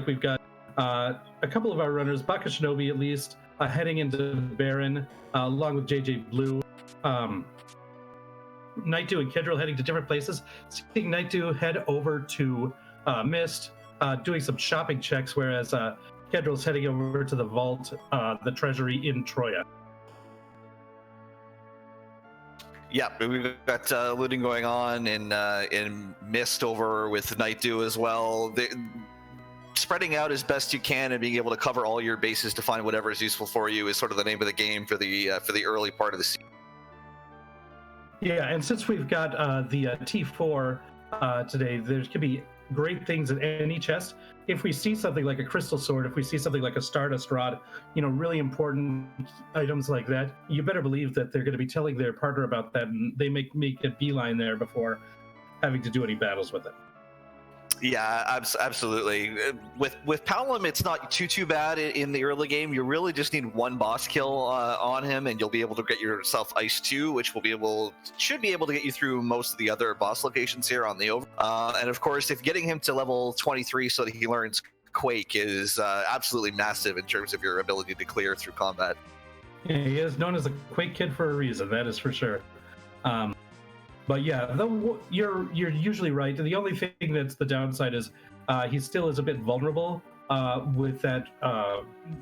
we've got a couple of our runners, Baka Shinobi at least, heading into Baron, along with JJ Blue. Naitu and Kedril heading to different places. Seeing Naitu head over to Mist, doing some shopping checks, whereas Kedril's heading over to the vault, the treasury in Troya. Yeah, we've got looting going on in Mist over with Naitu as well. Spreading out as best you can and being able to cover all your bases to find whatever is useful for you is sort of the name of the game for the early part of the season. Yeah, and since we've got the T4 today, there could be great things in any chest. If we see something like a crystal sword, if we see something like a stardust rod, really important items like that, you better believe that they're going to be telling their partner about that, and they make a beeline there before having to do any battles with it. Yeah, absolutely. With Palom, it's not too bad in the early game. You really just need one boss kill on him, and you'll be able to get yourself Ice 2, which should be able to get you through most of the other boss locations here on the over. And of course, if getting him to level 23 so that he learns Quake is absolutely massive in terms of your ability to clear through combat. Yeah, he is known as the Quake Kid for a reason, that is for sure. But yeah, you're usually right. The only thing that's the downside is he still is a bit vulnerable with that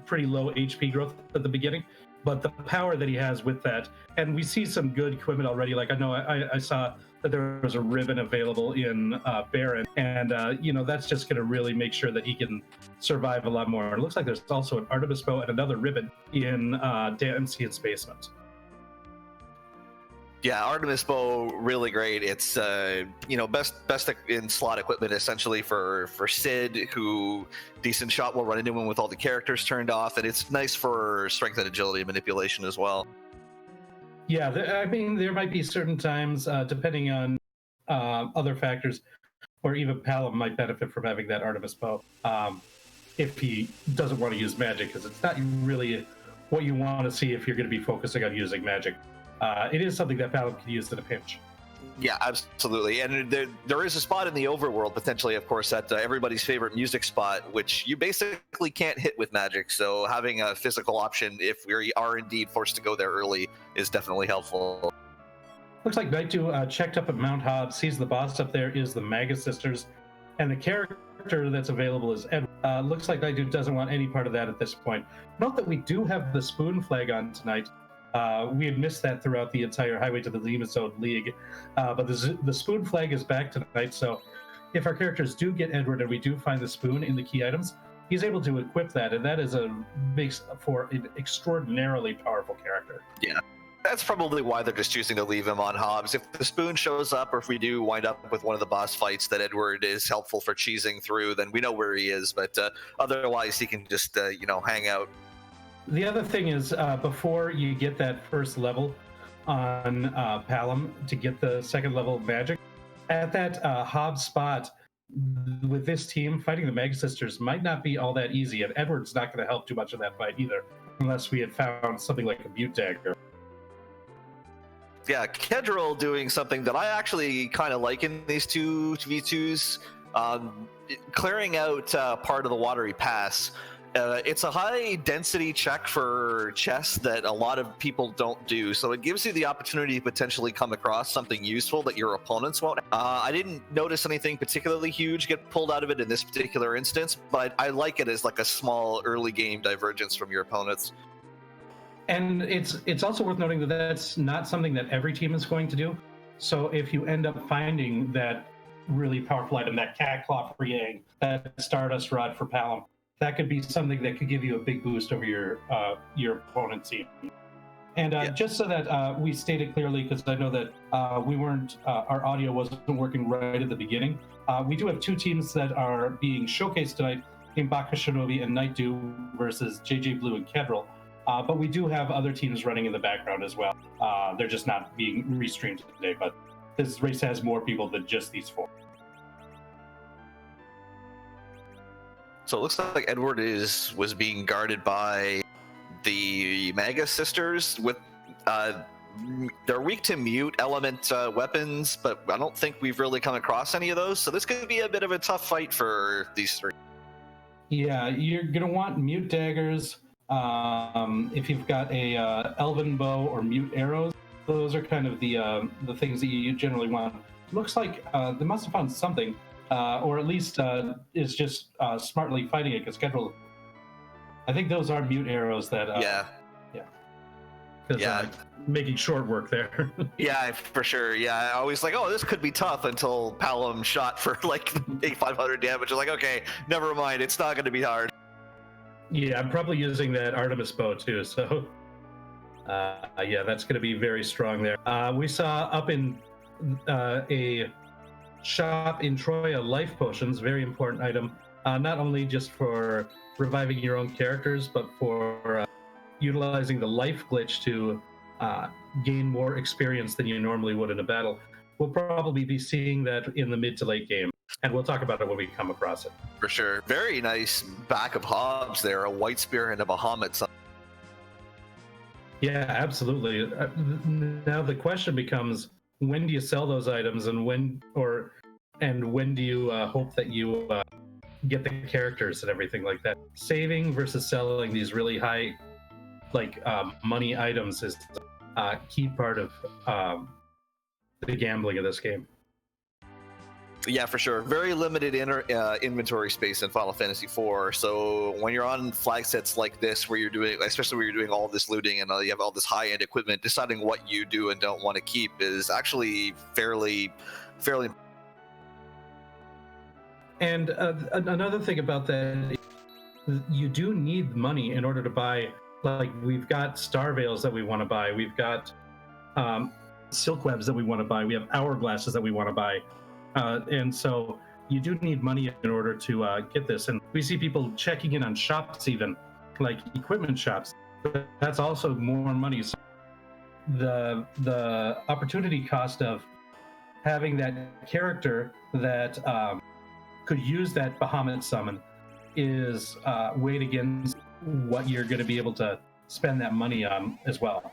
pretty low HP growth at the beginning. But the power that he has with that, and we see some good equipment already. Like I know I saw that there was a ribbon available in Baron, and that's just going to really make sure that he can survive a lot more. It looks like there's also an Artemis bow and another ribbon in Damsian's basement. Yeah, Artemis bow, really great. It's best in slot equipment essentially for Sid, who decent shot will run into him with all the characters turned off, and it's nice for strength and agility manipulation as well. Yeah, there might be certain times, depending on other factors, where even Palom might benefit from having that Artemis bow if he doesn't want to use magic, because it's not really what you want to see if you're going to be focusing on using magic. It is something that Palom can use in a pinch. Yeah, absolutely. And there is a spot in the overworld, potentially, of course, at everybody's favorite music spot, which you basically can't hit with magic. So having a physical option, if we are indeed forced to go there early, is definitely helpful. Looks like Naitu checked up at Mount Hob, sees the boss up there is the Maga Sisters, and the character that's available is Ed. Looks like Naitu doesn't want any part of that at this point. Note that we do have the Spoon flag on tonight. We had missed that throughout the entire Highway to the Demon Zone League, but the Spoon flag is back tonight, so if our characters do get Edward and we do find the Spoon in the key items, he's able to equip that, and that makes for an extraordinarily powerful character. Yeah, that's probably why they're just choosing to leave him on Hobbs. If the Spoon shows up, or if we do wind up with one of the boss fights that Edward is helpful for cheesing through, then we know where he is, but otherwise he can just hang out. The other thing is, before you get that first level on Palom to get the second level of magic, at that Hobbs spot with this team, fighting the Maga Sisters might not be all that easy, and Edward's not going to help too much in that fight either, unless we had found something like a Butte Dagger. Yeah, Kedril doing something that I actually kind of like in these 2v2s, clearing out part of the Watery Pass. It's a high density check for chests that a lot of people don't do, so it gives you the opportunity to potentially come across something useful that your opponents won't. I didn't notice anything particularly huge get pulled out of it in this particular instance, but I like it as like a small early game divergence from your opponents. And it's also worth noting that that's not something that every team is going to do. So if you end up finding that really powerful item, that Cat Claw for Yang, that Stardust Rod for Palom, that could be something that could give you a big boost over your opponent's team. And just so that we state it clearly, because I know that our audio wasn't working right at the beginning, we do have two teams that are being showcased tonight in Baka Shinobi and Naitu versus JJ Blue and Kedril. But we do have other teams running in the background as well. They're just not being restreamed today, but this race has more people than just these four. So it looks like Edward was being guarded by the Maga Sisters with they're weak to mute element weapons, but I don't think we've really come across any of those. So this could be a bit of a tough fight for these three. Yeah, you're gonna want mute daggers. If you've got a elven bow or mute arrows, those are kind of the things that you generally want. Looks like they must have found something, or at least is just smartly fighting it. Because schedule, I think those are mute arrows that. Yeah. Yeah. Because Yeah. making short work there. Yeah, for sure. Yeah, I always like, oh, this could be tough until Palom shot for like 8,500 damage. I'm like, okay, never mind. It's not going to be hard. Yeah, I'm probably using that Artemis bow too. So, yeah, that's going to be very strong there. We saw up in a shop in Troya life potions, very important item. Not only just for reviving your own characters, but for utilizing the life glitch to gain more experience than you normally would in a battle. We'll probably be seeing that in the mid to late game, and we'll talk about it when we come across it. For sure. Very nice back of Hobbs there, a White Spear and a Bahamut. Yeah, absolutely. Now the question becomes, when do you sell those items, and when do you hope that you get the characters and everything like that? Saving versus selling these really high money items is a key part of the gambling of this game. Yeah, for sure. Very limited inventory space in Final Fantasy IV. So when you're on flag sets like this, where you're doing, especially where you're doing all this looting and you have all this high-end equipment, deciding what you do and don't want to keep is actually fairly. And another thing about that, you do need money in order to buy. Like, we've got star veils that we want to buy. We've got silk webs that we want to buy. We have hourglasses that we want to buy. And so you do need money in order to get this. And we see people checking in on shops, even like equipment shops. But that's also more money. So the opportunity cost of having that character that could use that Bahamut summon is weighed against what you're going to be able to spend that money on as well.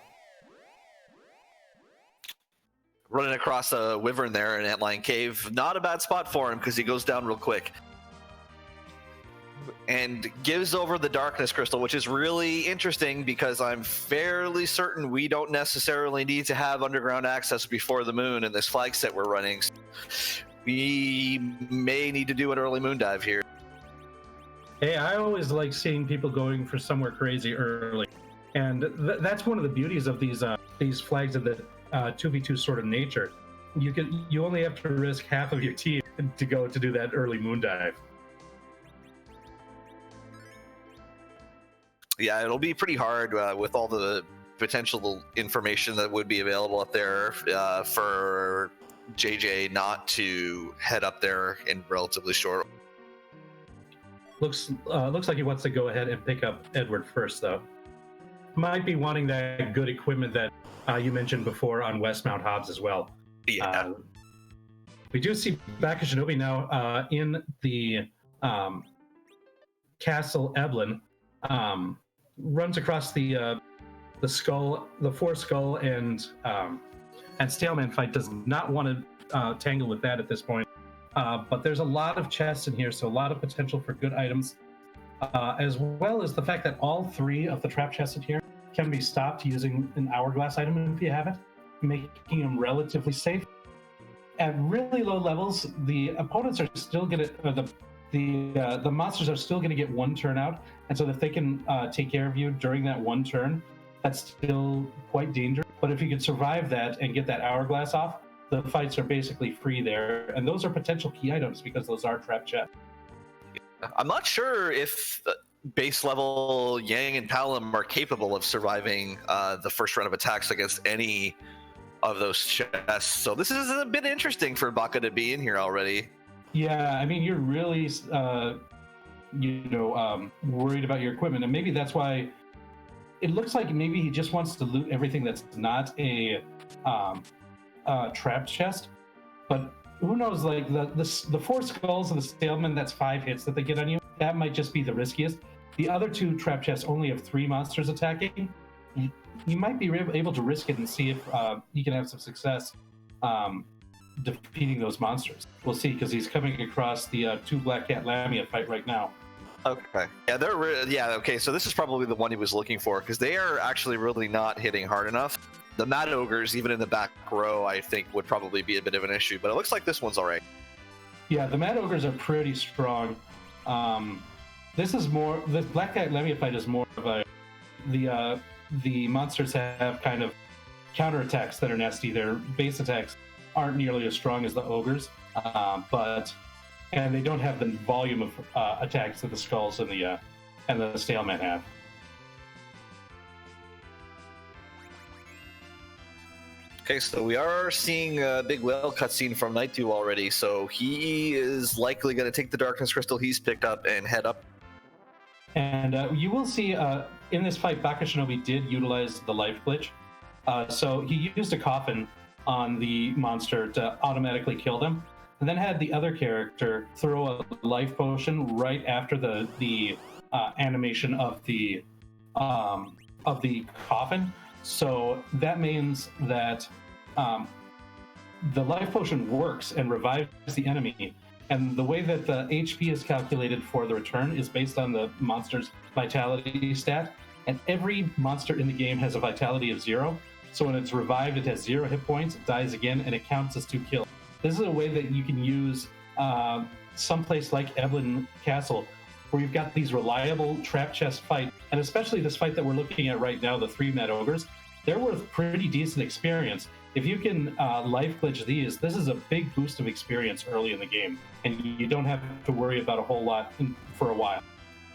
Running across a wyvern there in Antlion Cave, not a bad spot for him because he goes down real quick. And gives over the darkness crystal, which is really interesting because I'm fairly certain we don't necessarily need to have underground access before the moon in this flag set we're running. We may need to do an early moon dive here. Hey, I always like seeing people going for somewhere crazy early, and that's one of the beauties of these flags of the 2v2 sort of nature. You only have to risk half of your team to go to do that early moon dive. Yeah, it'll be pretty hard with all the potential information that would be available up there for JJ not to head up there in relatively short. Looks like he wants to go ahead and pick up Edward first, though. Might be wanting that good equipment that you mentioned before on Westmount Hobbs as well. Yeah. We do see Baka Shinobi now in the Castle Eblin. Runs across the skull, the four skull and Staleman fight. Does not want to tangle with that at this point. But there's a lot of chests in here, so a lot of potential for good items, as well as the fact that all three of the trap chests in here can be stopped using an hourglass item if you have it, making them relatively safe. At really low levels, the opponents are still going to, the monsters are still going to get one turn out, and so if they can take care of you during that one turn, that's still quite dangerous. But if you can survive that and get that hourglass off, the fights are basically free there, and those are potential key items because those are trap chests. I'm not sure if base level Yang and Palom are capable of surviving the first round of attacks against any of those chests. So this is a bit interesting for Baka to be in here already. Yeah, I mean, you're really, worried about your equipment, and maybe that's why it looks like maybe he just wants to loot everything that's not a trap chest. But who knows? Like the four skulls of the Staleman, that's 5 hits that they get on you. That might just be the riskiest. The other two trap chests only have 3 monsters attacking. You might be able to risk it and see if you can have some success defeating those monsters. We'll see, because he's coming across the 2 Black Cat Lamia fight right now. Okay. Yeah, okay, so this is probably the one he was looking for, because they are actually really not hitting hard enough. The Mad Ogres, even in the back row, I think would probably be a bit of an issue, but it looks like this one's all right. Yeah, the Mad Ogres are pretty strong. This Black Cat Lemmy fight is more of a the monsters have kind of counterattacks that are nasty. Their base attacks aren't nearly as strong as the ogres, and they don't have the volume of attacks that the skulls and the stalemate have. Okay, so we are seeing a big whale cutscene from Night Dew already, so he is likely going to take the Darkness Crystal he's picked up and head up. And you will see in this fight, Baka Shinobi did utilize the life glitch. So he used a coffin on the monster to automatically kill them, and then had the other character throw a life potion right after the animation of the coffin. So that means that the life potion works and revives the enemy. And the way that the HP is calculated for the return is based on the monster's vitality stat. And every monster in the game has a vitality of 0. So when it's revived, it has 0 hit points, it dies again, and it counts as 2 kills. This is a way that you can use someplace like Evelyn Castle, where you've got these reliable trap chest fights, and especially this fight that we're looking at right now, the 3 Mad Ogres, they're worth pretty decent experience. If you can life glitch these, this is a big boost of experience early in the game, and you don't have to worry about a whole lot for a while.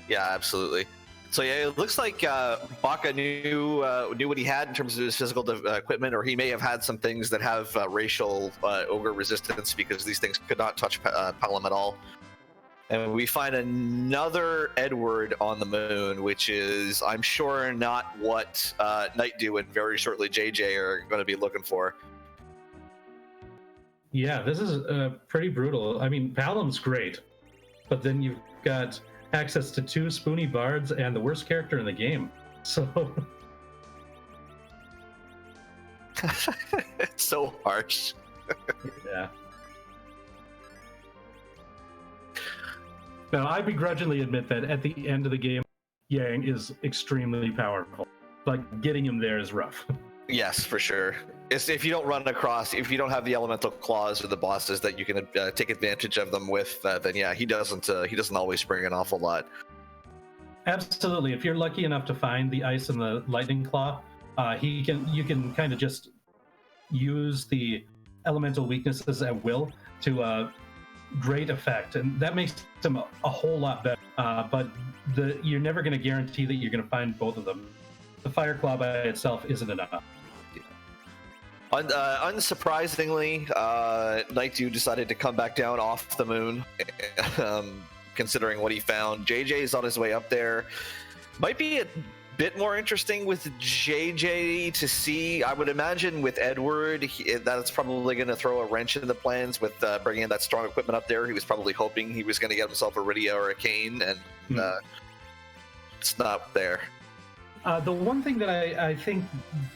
Yeah, absolutely. So yeah, it looks like Baka knew what he had in terms of his physical equipment, or he may have had some things that have racial ogre resistance, because these things could not touch Pelham at all. And we find another Edward on the moon, which is, I'm sure, not what Night Dew and very shortly JJ are going to be looking for. Yeah, this is pretty brutal. I mean, Pelham's great, but then you've got access to 2 Spoony Bards and the worst character in the game. So it's so harsh. Yeah. Now, I begrudgingly admit that at the end of the game, Yang is extremely powerful. Like, getting him there is rough. Yes, for sure. It's, if you don't have the elemental claws or the bosses that you can take advantage of them with, then yeah, he doesn't always bring an awful lot. Absolutely. If you're lucky enough to find the ice and the lightning claw, you can kind of just use the elemental weaknesses at will to great effect, and that makes them a whole lot better. But you're never going to guarantee that you're going to find both of them. The fire claw by itself isn't enough. Unsurprisingly, Night Dew decided to come back down off the moon, considering what he found. JJ is on his way up there. Might be a bit more interesting with JJ to see. I would imagine with Edward, that's probably going to throw a wrench in the plans with bringing in that strong equipment up there. He was probably hoping he was going to get himself a Rydia or a Kane, and it's not there. The one thing that I think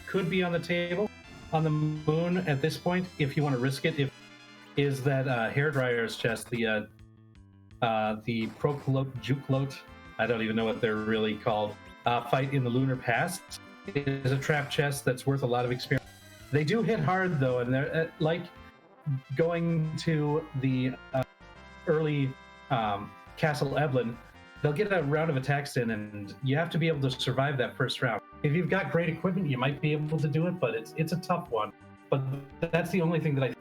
could be on the table on the moon at this point, if you want to risk it, is that hairdryer's chest, the Proclote, Juclote, I don't even know what they're really called, fight in the Lunar Past is a trap chest that's worth a lot of experience. They do hit hard though, and they're like going to the early Castle Evelyn, they'll get a round of attacks in, and you have to be able to survive that first round. If you've got great equipment, you might be able to do it, but it's a tough one. But that's the only thing that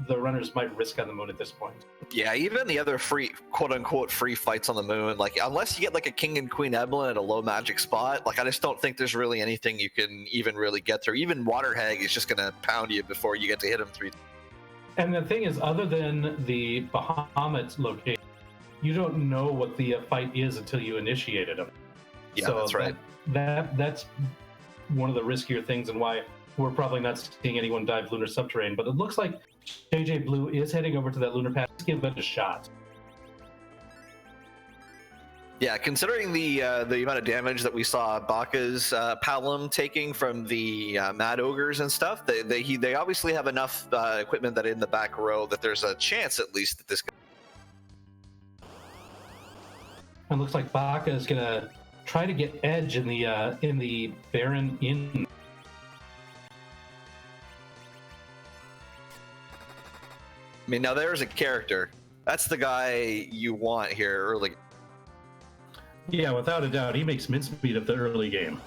the runners might risk on the moon at this point. Yeah, even the other free, quote-unquote, free fights on the moon, like, unless you get like a King and Queen Evelyn at a low magic spot, like, I just don't think there's really anything you can even really get through. Even Water Hag is just going to pound you before you get to hit him 3 times. And the thing is, other than the Bahamut location, you don't know what the fight is until you initiated them. Yeah, so that's right. That's one of the riskier things, and why we're probably not seeing anyone dive Lunar Subterrane. But it looks like JJ Blue is heading over to that Lunar Pass. Let's give it a shot. Yeah, considering the amount of damage that we saw Baka's Palom taking from the Mad Ogres and stuff, they obviously have enough equipment that in the back row that there's a chance at least that this. And looks like Baka is gonna try to get edge in the Baron Inn. I mean, now there's a character. That's the guy you want here early. Yeah, without a doubt, he makes mincemeat of the early game.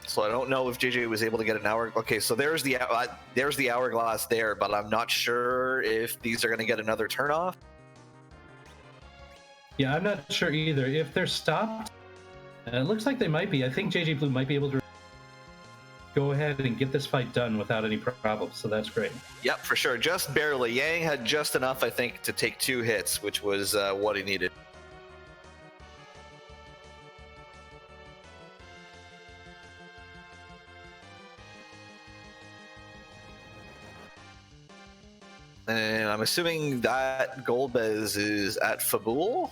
So I don't know if JJ was able to get an hour. Okay, so there's the hourglass there, but I'm not sure if these are going to get another turnoff. Yeah, I'm not sure either. If they're stopped, it looks like they might be. I think JJ Blue might be able to go ahead and get this fight done without any problems, so that's great. Yep, for sure. Just barely. Yang had just enough, I think, to take 2 hits, which was what he needed. And I'm assuming that Golbez is at Fabul?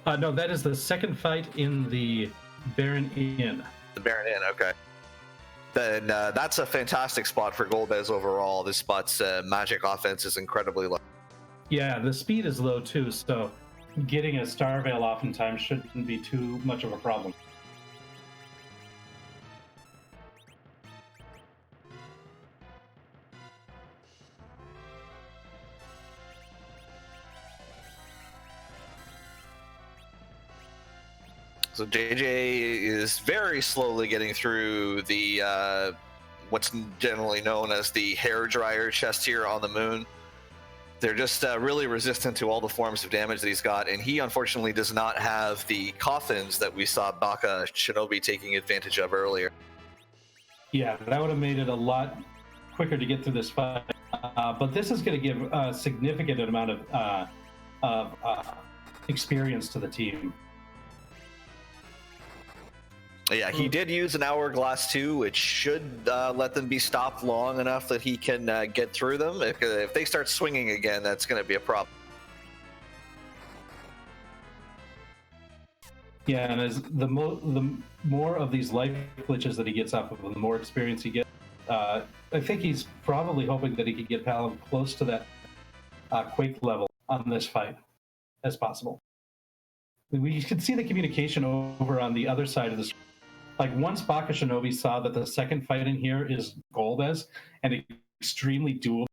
No, that is the second fight in the Baron Inn. The Baron Inn, okay. Then that's a fantastic spot for Golbez overall. This spot's magic offense is incredibly low. Yeah, the speed is low too, so getting a Star Veil oftentimes shouldn't be too much of a problem. So JJ is very slowly getting through the what's generally known as the hair dryer chest here on the moon. They're just really resistant to all the forms of damage that he's got, and he unfortunately does not have the coffins that we saw Baka Shinobi taking advantage of earlier. Yeah, that would have made it a lot quicker to get through this fight. But this is going to give a significant amount of experience to the team. Yeah, he did use an hourglass too, which should let them be stopped long enough that he can get through them. If they start swinging again, that's going to be a problem. Yeah, and as the more of these life glitches that he gets off of, the more experience he gets. I think he's probably hoping that he could get Palom close to that Quake level on this fight as possible. We can see the communication over on the other side of the screen. Like, once Baka Shinobi saw that the second fight in here is Golbez and extremely doable,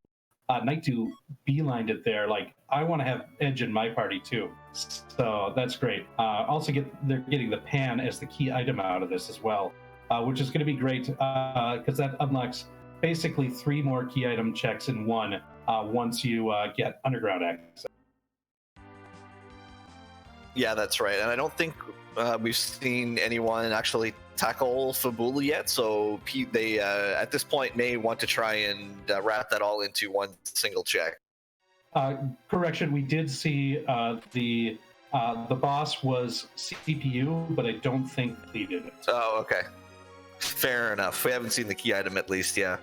Night2 beelined it there. Like, I want to have Edge in my party too. So that's great. Also, they're getting the pan as the key item out of this as well, which is going to be great because that unlocks basically 3 more key item checks in one once you get underground access. Yeah, that's right. And I don't think we've seen anyone actually tackle Fabula yet, so they at this point may want to try and wrap that all into one single check. Correction, we did see the boss was CPU, but I don't think he did it. Oh, okay. Fair enough. We haven't seen the key item at least, yeah.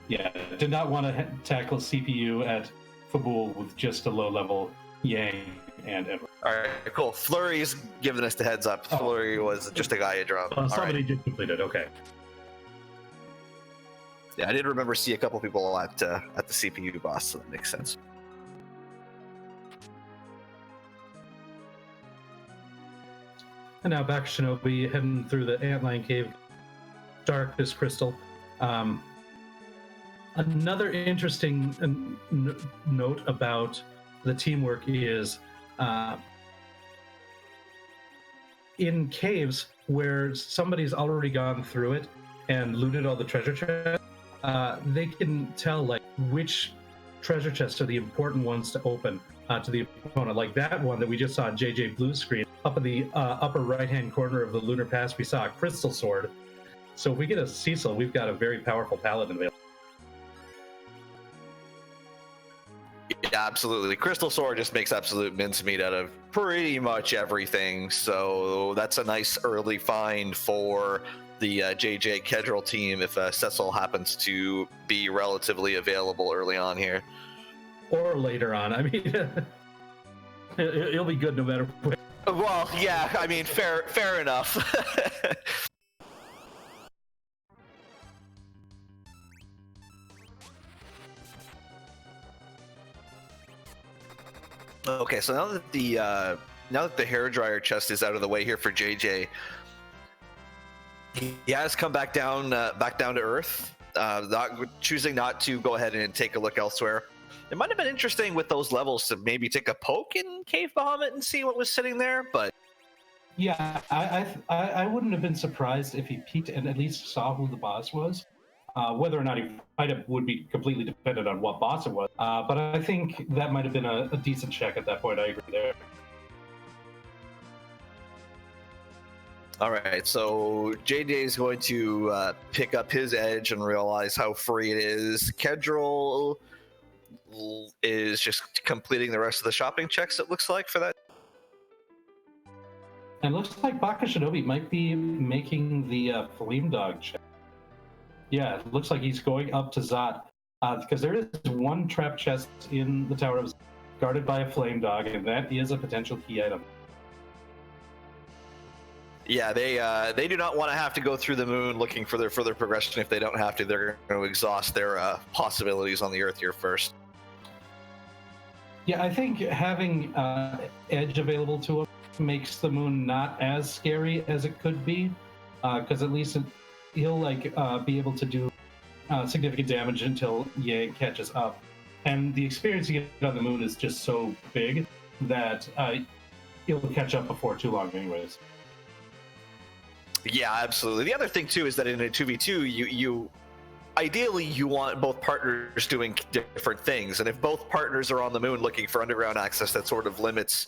Yeah, did not want to tackle CPU at Fabul with just a low-level Yang and Edward. All right, cool. Flurry's giving us the heads up. Flurry was just a Gaia drum. Somebody did complete it, okay. Yeah, I did remember see a couple people at the CPU boss, so that makes sense. And now back to Shinobi, heading through the Antlion Cave, dark as crystal. Another interesting note about the teamwork is in caves where somebody's already gone through it and looted all the treasure chests, they can tell like which treasure chests are the important ones to open to the opponent. Like that one that we just saw on JJ Blue's screen, up in the upper right-hand corner of the Lunar Pass, we saw a crystal sword. So if we get a Cecil, we've got a very powerful paladin available. Yeah, absolutely. Crystal Sword just makes absolute mincemeat out of pretty much everything, so that's a nice early find for the JJ Kedril team if Cecil happens to be relatively available early on here. Or later on. I mean, it'll be good no matter what. Well, yeah, I mean, fair enough. Okay, so now that the hairdryer chest is out of the way here for JJ, he has come back down to Earth, choosing not to go ahead and take a look elsewhere. It might have been interesting with those levels to maybe take a poke in Cave Bahamut and see what was sitting there, but Yeah, I wouldn't have been surprised if he peeked and at least saw who the boss was. Whether or not he might have would be completely dependent on what boss it was. But I think that might have been a decent check at that point. I agree there. all right, so JJ is going to pick up his edge and realize how free it is. Kedril is just completing the rest of the shopping checks, it looks like, for that. And it looks like Baka Shinobi might be making the Flame Dog check. Yeah, it looks like he's going up to Zot. Because there is one trap chest in the Tower of Zot guarded by a Flame Dog, and that is a potential key item. Yeah, they do not want to have to go through the moon looking for their further progression. If they don't have to, they're going to exhaust their possibilities on the Earth here first. Yeah, I think having Edge available to him makes the moon not as scary as it could be, because at least he'll be able to do significant damage until Yang catches up. And the experience you get on the moon is just so big that he'll catch up before too long anyways. Yeah, absolutely. The other thing too is that in a 2v2, you ideally you want both partners doing different things, and if both partners are on the moon looking for underground access, that sort of limits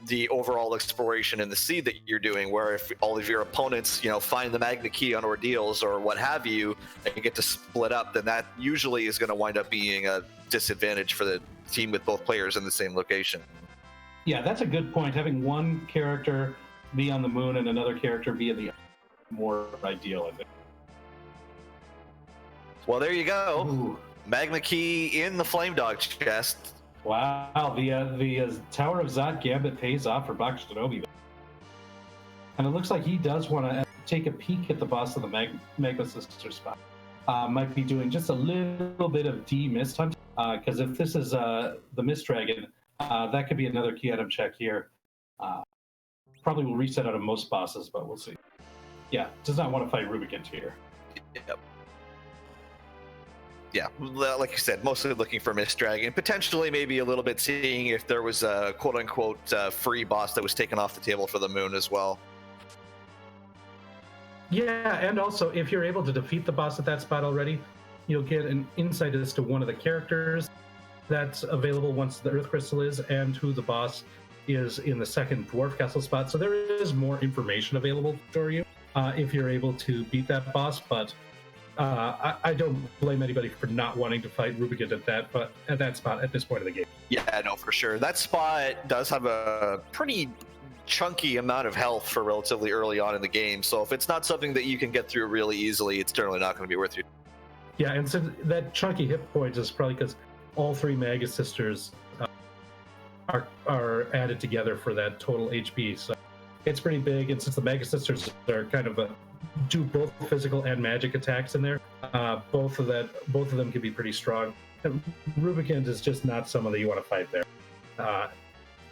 the overall exploration in the sea that you're doing. Where if all of your opponents, find the Magna Key on ordeals or what have you, and you get to split up, then that usually is going to wind up being a disadvantage for the team with both players in the same location. Yeah, that's a good point. Having one character be on the moon and another character be in the more ideal, I think. Well, there you go. Ooh. Magma Key in the Flame Dog chest. Wow, the Tower of Zot Gambit pays off for Baka Shinobi. And it looks like he does want to take a peek at the boss of the Magma Sister spot. Might be doing just a little bit of mist hunt, because if this is the Mist Dragon, that could be another key item check here. Probably will reset out of most bosses, but we'll see. Yeah, does not want to fight Rubicon here. Yep. Yeah, like you said, mostly looking for Mist Dragon, potentially maybe a little bit seeing if there was a quote-unquote free boss that was taken off the table for the moon as well. Yeah, and also if you're able to defeat the boss at that spot already, you'll get an insight as to one of the characters that's available once the Earth Crystal is, and who the boss is in the second Dwarf Castle spot. So there is more information available for you if you're able to beat that boss, but I don't blame anybody for not wanting to fight Rubicon at that spot at this point of the game. Yeah, no, for sure. That spot does have a pretty chunky amount of health for relatively early on in the game, so if it's not something that you can get through really easily, it's generally not going to be worth you. Yeah, and so that chunky hit points is probably because all three Maga Sisters are added together for that total HP, so it's pretty big. And since the Maga Sisters are kind of do both physical and magic attacks in there, both of them can be pretty strong. And Rubicon is just not someone that you want to fight there.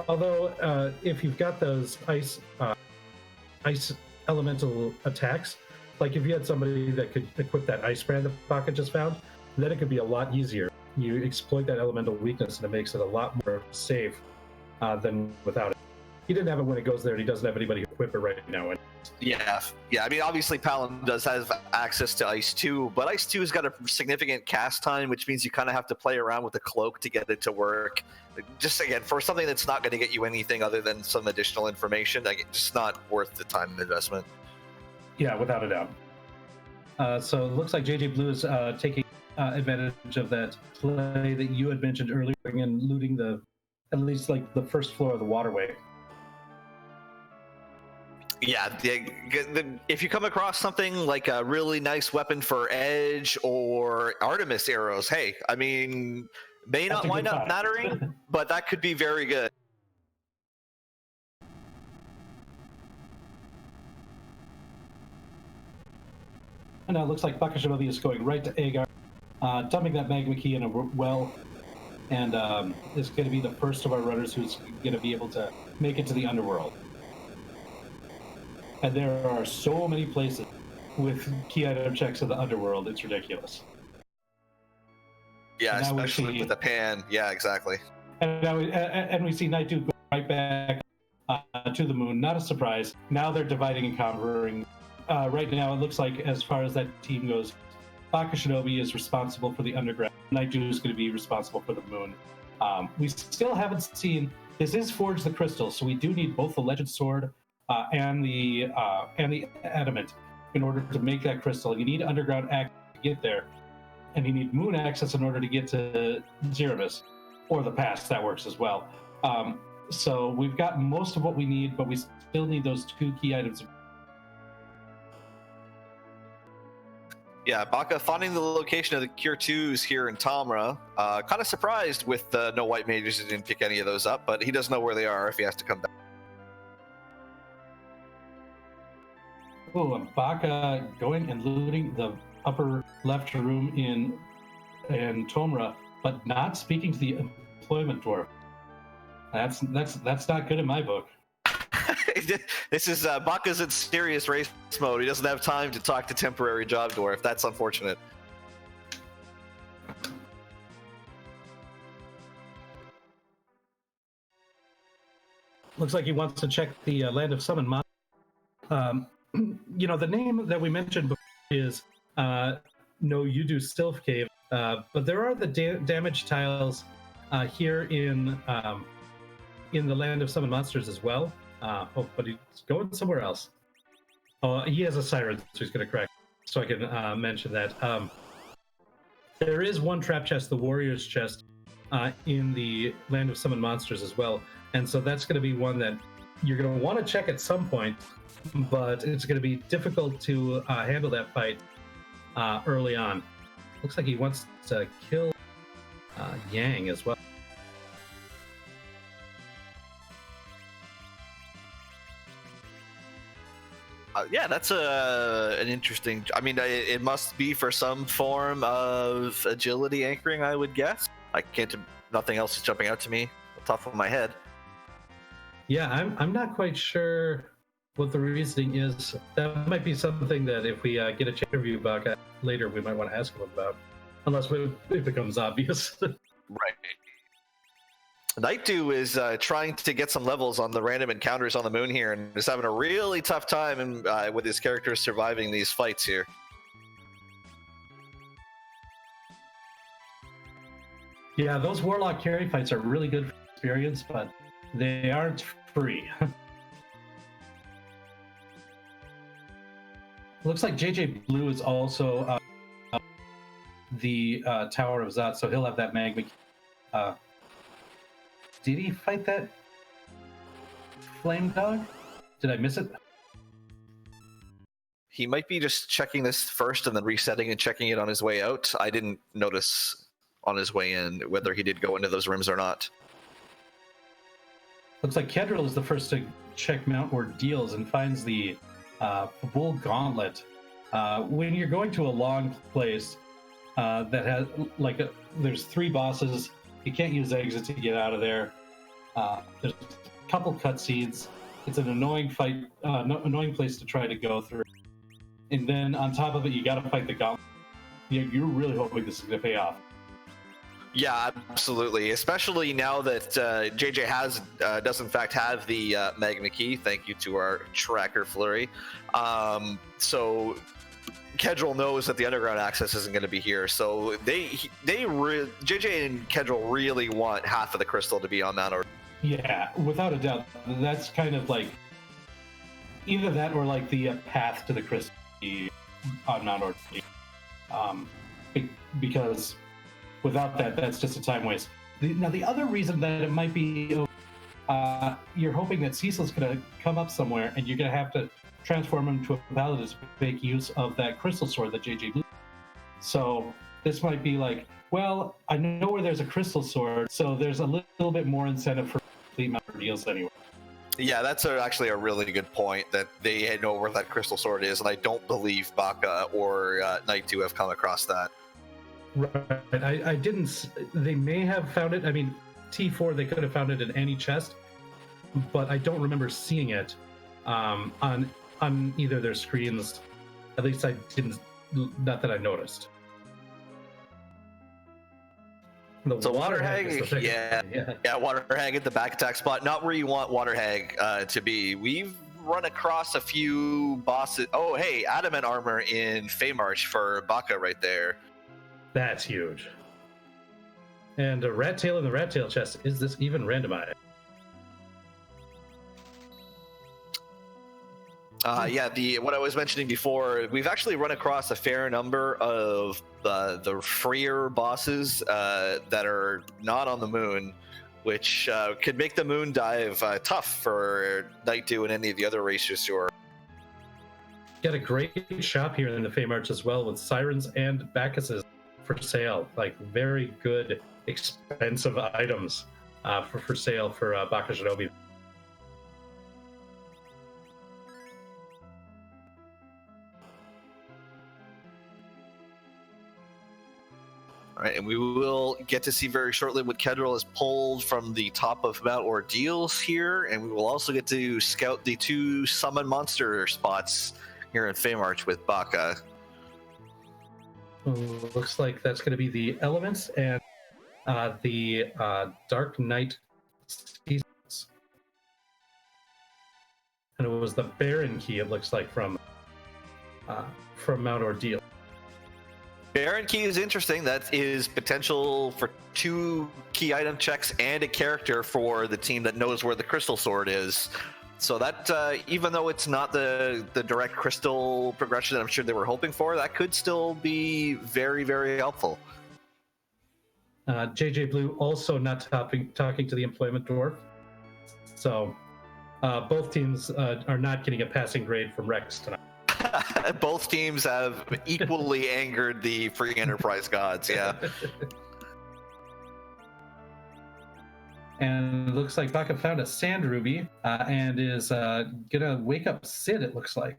Although if you've got those ice elemental attacks, like if you had somebody that could equip that ice brand that Baka just found, then it could be a lot easier. You exploit that elemental weakness and it makes it a lot more safe than without it. He didn't have it when it goes there, and he doesn't have anybody to equip it right now. Yeah. I mean, obviously Palin does have access to Ice 2, but Ice 2's got a significant cast time, which means you kind of have to play around with the cloak to get it to work. Just again, for something that's not going to get you anything other than some additional information, just not worth the time investment. Yeah, without a doubt. So it looks like JJ Blue is taking advantage of that play that you had mentioned earlier and looting at least the first floor of the waterway. Yeah, if you come across something like a really nice weapon for Edge or Artemis arrows, hey, I mean, may not wind up mattering, but that could be very good. And now it looks like Baka Shinobi is going right to Agar, dumping that Magma Key in a well. and is going to be the first of our runners who's going to be able to make it to the underworld. And there are so many places with key item checks in the underworld, it's ridiculous. Yeah, And now we especially see- with the pan. Yeah, exactly. And now we see Night Duke go right back to the moon. Not a surprise. Now they're dividing and conquering. Right now, it looks like, as far as that team goes, Baka Shinobi is responsible for the underground. Night Duke is going to be responsible for the moon. We still haven't seen. This is Forge the Crystal, so we do need both the Legend Sword and the Adamant in order to make that crystal. You need underground access to get there, and you need moon access in order to get to Zeramis, or the pass. That works as well. So we've got most of what we need, but we still need those 2 key items. Yeah, Baka finding the location of the Cure 2s here in Tamra. Kind of surprised with no white mages who didn't pick any of those up, but he doesn't know where they are if he has to come back. Oh, and Baka going and looting the upper left room in Tomra, but not speaking to the employment dwarf. That's not good in my book. This is Baka's in serious race mode. He doesn't have time to talk to temporary job dwarf. That's unfortunate. Looks like he wants to check the Land of Summon Mon. The name that we mentioned before is No Yudu Sylph Cave, but there are the damage tiles here in the Land of Summon Monsters as well. But he's going somewhere else. Oh, he has a siren, so he's going to correct. So I can mention that. There is one trap chest, the Warrior's Chest, in the Land of Summon Monsters as well. And so that's going to be one that you're going to want to check at some point, but it's going to be difficult to handle that fight early on. Looks like he wants to kill Yang as well. Yeah, that's an interesting. I mean, it must be for some form of agility anchoring, I would guess. I can't. Nothing else is jumping out to me off the top of my head. Yeah, I'm not quite sure what the reasoning is. That might be something that if we get a interview about later, we might want to ask him about, unless it becomes obvious. Right. Night Dew is trying to get some levels on the random encounters on the moon here, and is having a really tough time with his character surviving these fights here. Yeah, those Warlock carry fights are really good experience, but they aren't free. Looks like JJ Blue is also the Tower of Zot, so he'll have that magma. Did he fight that flame dog? Did I miss it? He might be just checking this first and then resetting and checking it on his way out. I didn't notice on his way in whether he did go into those rooms or not. Looks like Kedril is the first to check Mount Ordeals and finds the Bull Gauntlet. When you're going to a long place that has, there's 3 bosses, you can't use exit to get out of there. There's a couple cutscenes. It's an annoying fight, annoying place to try to go through. And then on top of it, you got to fight the Gauntlet. You're really hoping this is going to pay off. Yeah, absolutely. Especially now that JJ does in fact have the Magma Key. Thank you to our tracker Flurry. So Kedril knows that the underground access isn't going to be here. So JJ and Kedril really want half of the crystal to be on Mount Ordeal. Yeah, without a doubt. That's kind of like either that or like the path to the crystal on Mount Ordeal. Because without that, that's just a time waste. Now, the other reason that it might be, you're hoping that Cecil's going to come up somewhere, and you're going to have to transform him to a paladin to make use of that crystal sword that JJ Blue. So this might be like, well, I know where there's a crystal sword, so there's a little bit more incentive for complete Mount Ordeals anyway. Yeah, that's actually a really good point, that they know where that crystal sword is, and I don't believe Baka or Night 2 have come across that. Right. I didn't. They may have found it. I mean, T4, they could have found it in any chest, but I don't remember seeing it on either their screens. At least I didn't. Not that I noticed. The So water hag is the thing. yeah, water hag at the back attack spot, not where you want water hag to be. We've run across a few bosses. Oh, hey, adamant armor in Feymarch for Baka right there. That's huge. And a rat tail in the rat tail chest. Is this even randomized? Yeah, what I was mentioning before, we've actually run across a fair number of the freer bosses that are not on the moon, which could make the moon dive tough for Night2 and any of the other racers who are. Got a great shop here in the Feymarch as well, with sirens and Bacchuses for sale. Like very good, expensive items for sale for Baka Shinobi. All right, and we will get to see very shortly what Kedril is pulled from the top of Mount Ordeals here, and we will also get to scout the 2 summon monster spots here in Feymarch with Baka. Looks like that's going to be the elements and the Dark Knight seasons. And it was the Baron key, it looks like, from Mount Ordeal. Baron key is interesting. That is potential for 2 key item checks and a character for the team that knows where the crystal sword is. So that, even though it's not the direct crystal progression that I'm sure they were hoping for, that could still be very, very helpful. JJ Blue also not talking to the employment dwarf. So both teams are not getting a passing grade from Rex tonight. Both teams have equally angered the free enterprise gods, yeah. And it looks like Baka found a sand ruby and is gonna wake up Sid, it looks like.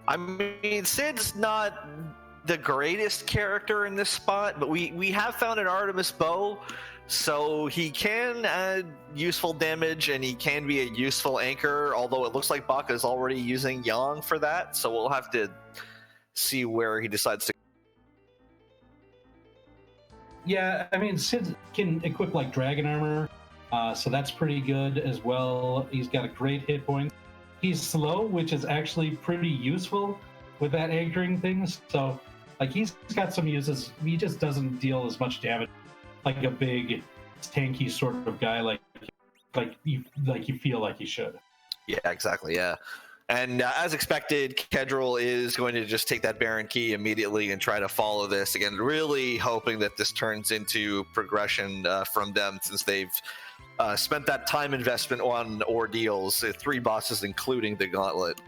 I mean, Sid's not the greatest character in this spot, but we have found an Artemis bow, so he can add useful damage and he can be a useful anchor, although it looks like Baka is already using Yang for that, so we'll have to see where he decides to. Yeah, I mean, Sid can equip like dragon armor, so that's pretty good as well. He's got a great hit point. He's slow, which is actually pretty useful with that anchoring thing. So, like, he's got some uses. He just doesn't deal as much damage like a big, tanky sort of guy, like you feel like he should. Yeah, exactly. Yeah. And as expected, Kedril is going to just take that Baron key immediately and try to follow this again, really hoping that this turns into progression from them, since they've spent that time investment on ordeals, 3 bosses, including the gauntlet.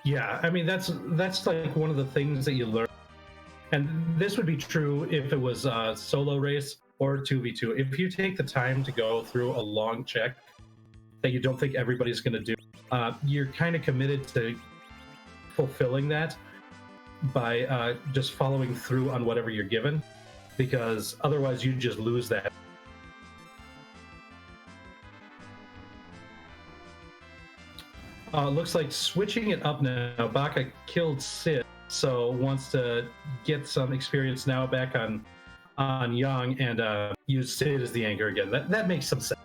Yeah, I mean, that's like one of the things that you learn. And this would be true if it was a solo race or 2v2. If you take the time to go through a long check that you don't think everybody's going to do, you're kind of committed to fulfilling that by just following through on whatever you're given, because otherwise you just lose that. Looks like switching it up now. Baka killed Sid, so wants to get some experience now back on Yang and use Sid as the anchor again. That makes some sense.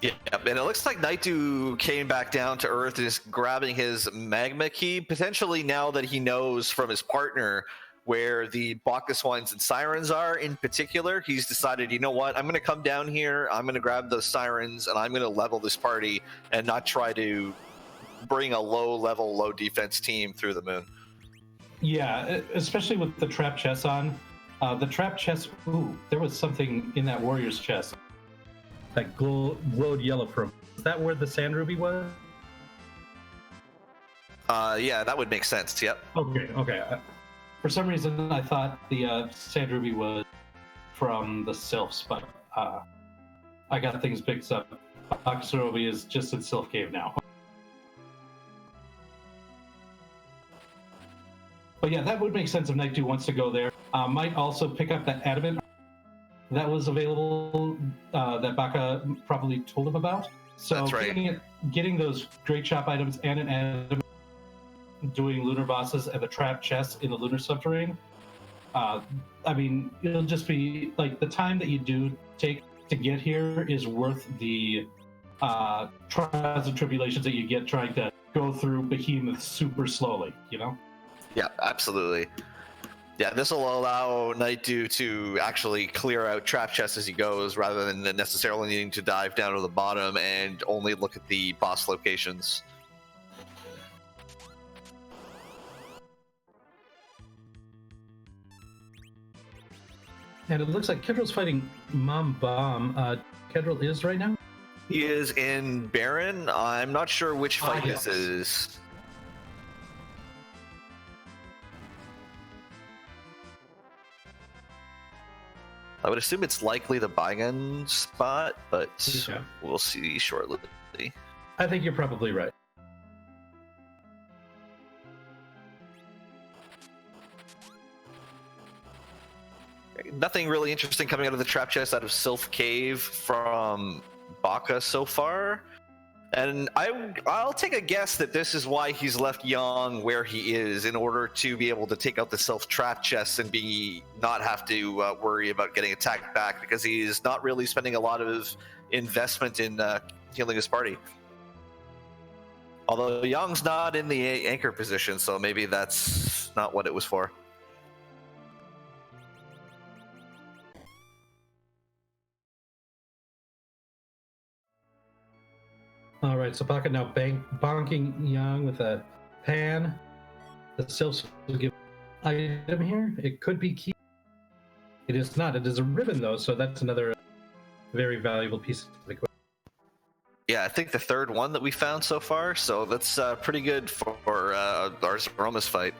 Yeah, and it looks like Night2 came back down to Earth and is grabbing his magma key, potentially now that he knows from his partner where the Baka Swines and Sirens are in particular. He's decided, you know what, I'm going to come down here, I'm going to grab those Sirens, and I'm going to level this party and not try to bring a low-level, low-defense team through the moon. Yeah, especially with the trap chest on. The trap chest, ooh, there was something in that warrior's chest that glowed yellow for him. Is that where the sand ruby was? Yeah, that would make sense, yep. Okay. For some reason, I thought the sand ruby was from the Sylphs, but I got things mixed up. Oxorobi is just in Sylph Cave now. But yeah, that would make sense if Knight 2 wants to go there. Might also pick up that adamant that was available that Baka probably told him about. So That's right. Getting those great shop items and an adamant, doing lunar bosses and the trap chests in the lunar subterranean. I mean, it'll just be like the time that you do take to get here is worth the trials and tribulations that you get trying to go through Behemoth super slowly, you know? Yeah, absolutely. Yeah, this will allow Nightdew to actually clear out trap chests as he goes, rather than necessarily needing to dive down to the bottom and only look at the boss locations. And it looks like Kedrill's fighting Mom Bomb. Kedrill is right now? He is in Baron. I'm not sure which fight yes. this is. I would assume it's likely the Baigan spot, but Yeah. we'll see shortly. I think you're probably right. Nothing really interesting coming out of the trap chest out of Sylph Cave from Baka so far. And I'll take a guess that this is why he's left Yang where he is, in order to be able to take out the Sylph trap chests and not have to worry about getting attacked back, because he's not really spending a lot of investment in healing his party. Although Yang's not in the anchor position, so maybe that's not what it was for. All right, so Baka now bonking Yang with a pan. The Sylphs will give item here. It could be key. It is not. It is a ribbon, though, so that's another very valuable piece of equipment. Yeah, I think the third one that we found so far, so that's pretty good for our Romus fight.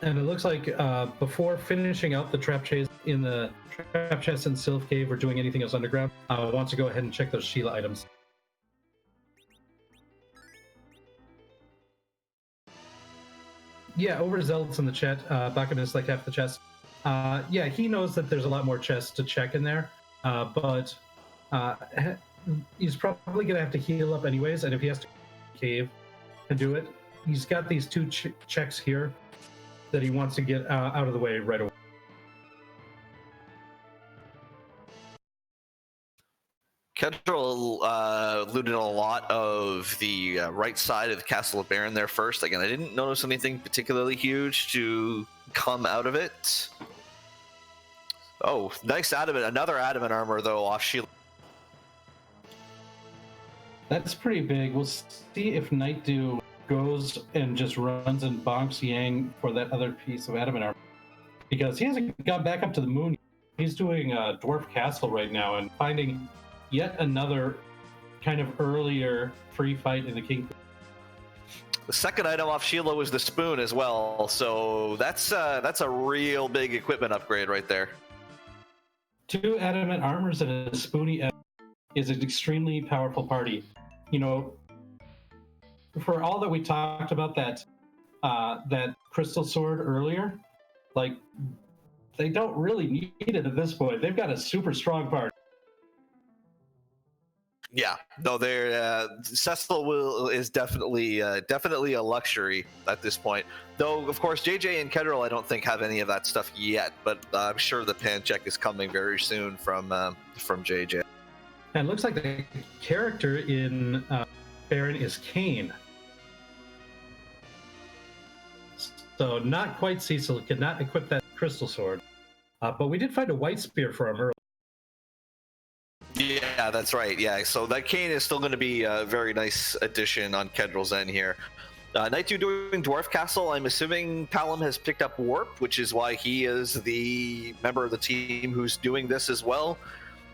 And it looks like before finishing out the trap chase in the trap chest in Sylph Cave or doing anything else underground, wants to go ahead and check those Sheila items. Yeah, over to Zealots in the chat. Bakken is like half the chest. Yeah, he knows that there's a lot more chests to check in there, but he's probably going to have to heal up anyways, and if he has to cave and do it, he's got these two checks here that he wants to get out of the way right away. Kedril looted a lot of the right side of the Castle of Baron there first. Again, I didn't notice anything particularly huge to come out of it. Oh, nice adamant. Another adamant armor, though, off shield. That's pretty big. We'll see if Nightdew goes and just runs and bonks Yang for that other piece of adamant armor, because he hasn't got back up to the moon. He's doing a Dwarf Castle right now and finding yet another kind of earlier free fight in the King. The second item off Sheila was the spoon as well, so that's a real big equipment upgrade right there. 2 adamant armors and a spoony is an extremely powerful party. You know, for all that we talked about that crystal sword earlier, like, they don't really need it at this point. They've got a super strong party. Yeah, no, Cecil is definitely a luxury at this point. Though, of course, JJ and Kedril I don't think have any of that stuff yet, but I'm sure the pan check is coming very soon from JJ. And it looks like the character in Baron is Kane. So not quite Cecil, could not equip that crystal sword. But we did find a white spear for him earlier. Yeah, that's right. Yeah, so that Kane is still going to be a very nice addition on Kedril's end here. Nightdew doing Dwarf Castle. I'm assuming Palom has picked up Warp, which is why he is the member of the team who's doing this as well.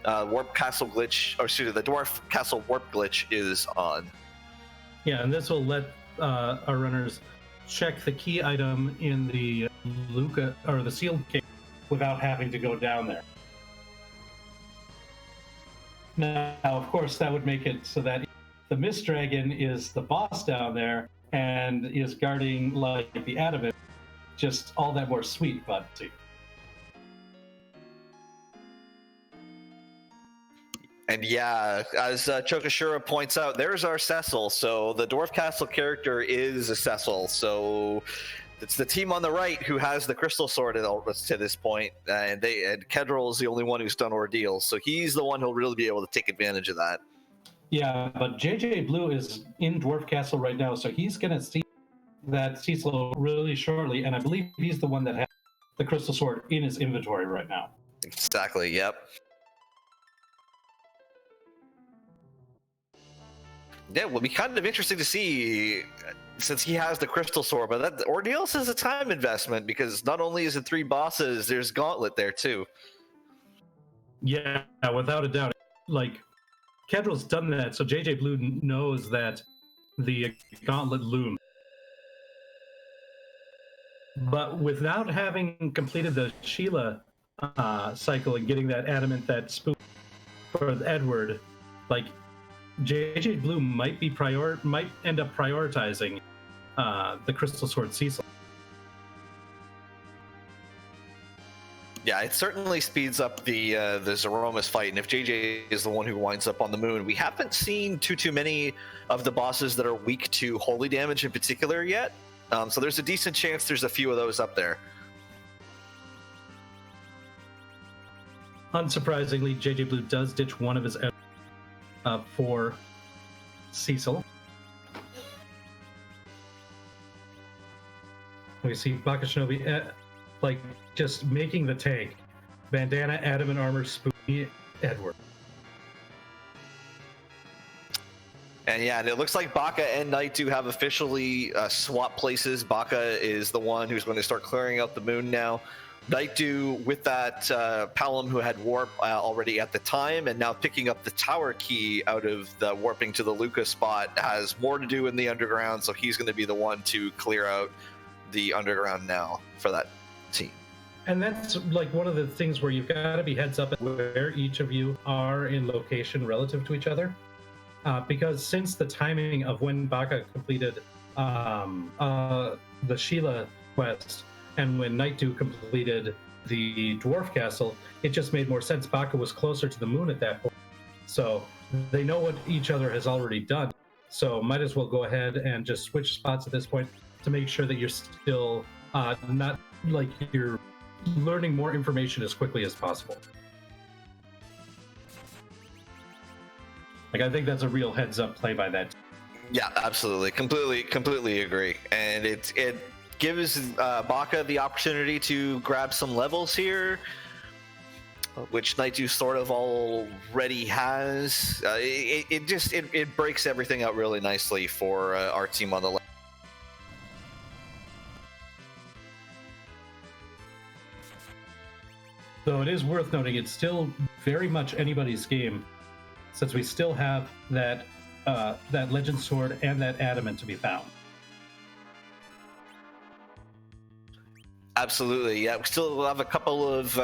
Warp Castle glitch, or excuse me, the Dwarf Castle Warp glitch is on. Yeah, and this will let our runners check the key item in the Luca or the sealed cave without having to go down there. Now, of course, that would make it so that the Mist Dragon is the boss down there and is guarding like the adamant, just all that more sweet, but see. And yeah, as Chokashura points out, there's our Cecil. So the Dwarf Castle character is a Cecil. So it's the team on the right who has the crystal sword to this point, and Kedril is the only one who's done ordeals. So he's the one who'll really be able to take advantage of that. Yeah, but JJ Blue is in Dwarf Castle right now, so he's gonna see that Cecil really shortly, and I believe he's the one that has the crystal sword in his inventory right now. Exactly. Yep. Yeah, will be kind of interesting to see since he has the crystal sword, but that ordeals is a time investment because not only is it 3 bosses, there's Gauntlet there too. Yeah, without a doubt. Like, Kedril's done that, so JJ Blue knows that the Gauntlet looms. But without having completed the Sheila cycle and getting that adamant, that spook for Edward, like, JJ Blue might end up prioritizing the Crystal Sword Cecil. Yeah, it certainly speeds up the Zeromus fight, and if JJ is the one who winds up on the moon, we haven't seen too many of the bosses that are weak to holy damage in particular yet. So there's a decent chance there's a few of those up there. Unsurprisingly, JJ Blue does ditch one of his for Cecil. We see Baka Shinobi like just making the tank. Bandana, adamant armor, spooky Edward. And yeah, and it looks like Baka and Knight do have officially swapped places. Baka is the one who's going to start clearing out the moon now. Nightdew with that Palom who had warp already at the time, and now picking up the tower key out of the warping to the Luca spot, has more to do in the underground, so he's going to be the one to clear out the underground now for that team. And that's like one of the things where you've got to be heads up at where each of you are in location relative to each other. Because since the timing of when Baka completed the Sheila quest and when Nightdew completed the Dwarf Castle, it just made more sense. Baka was closer to the moon at that point. So they know what each other has already done. So might as well go ahead and just switch spots at this point to make sure that you're still not like you're learning more information as quickly as possible. Like, I think that's a real heads-up play by that. Yeah, absolutely, completely agree. And it gives Baka the opportunity to grab some levels here, which Nightdew sort of already has. It breaks everything out really nicely for our team on the left. Though it is worth noting, it's still very much anybody's game, since we still have that Legend Sword and that Adamant to be found. Absolutely, yeah. We still have a couple of,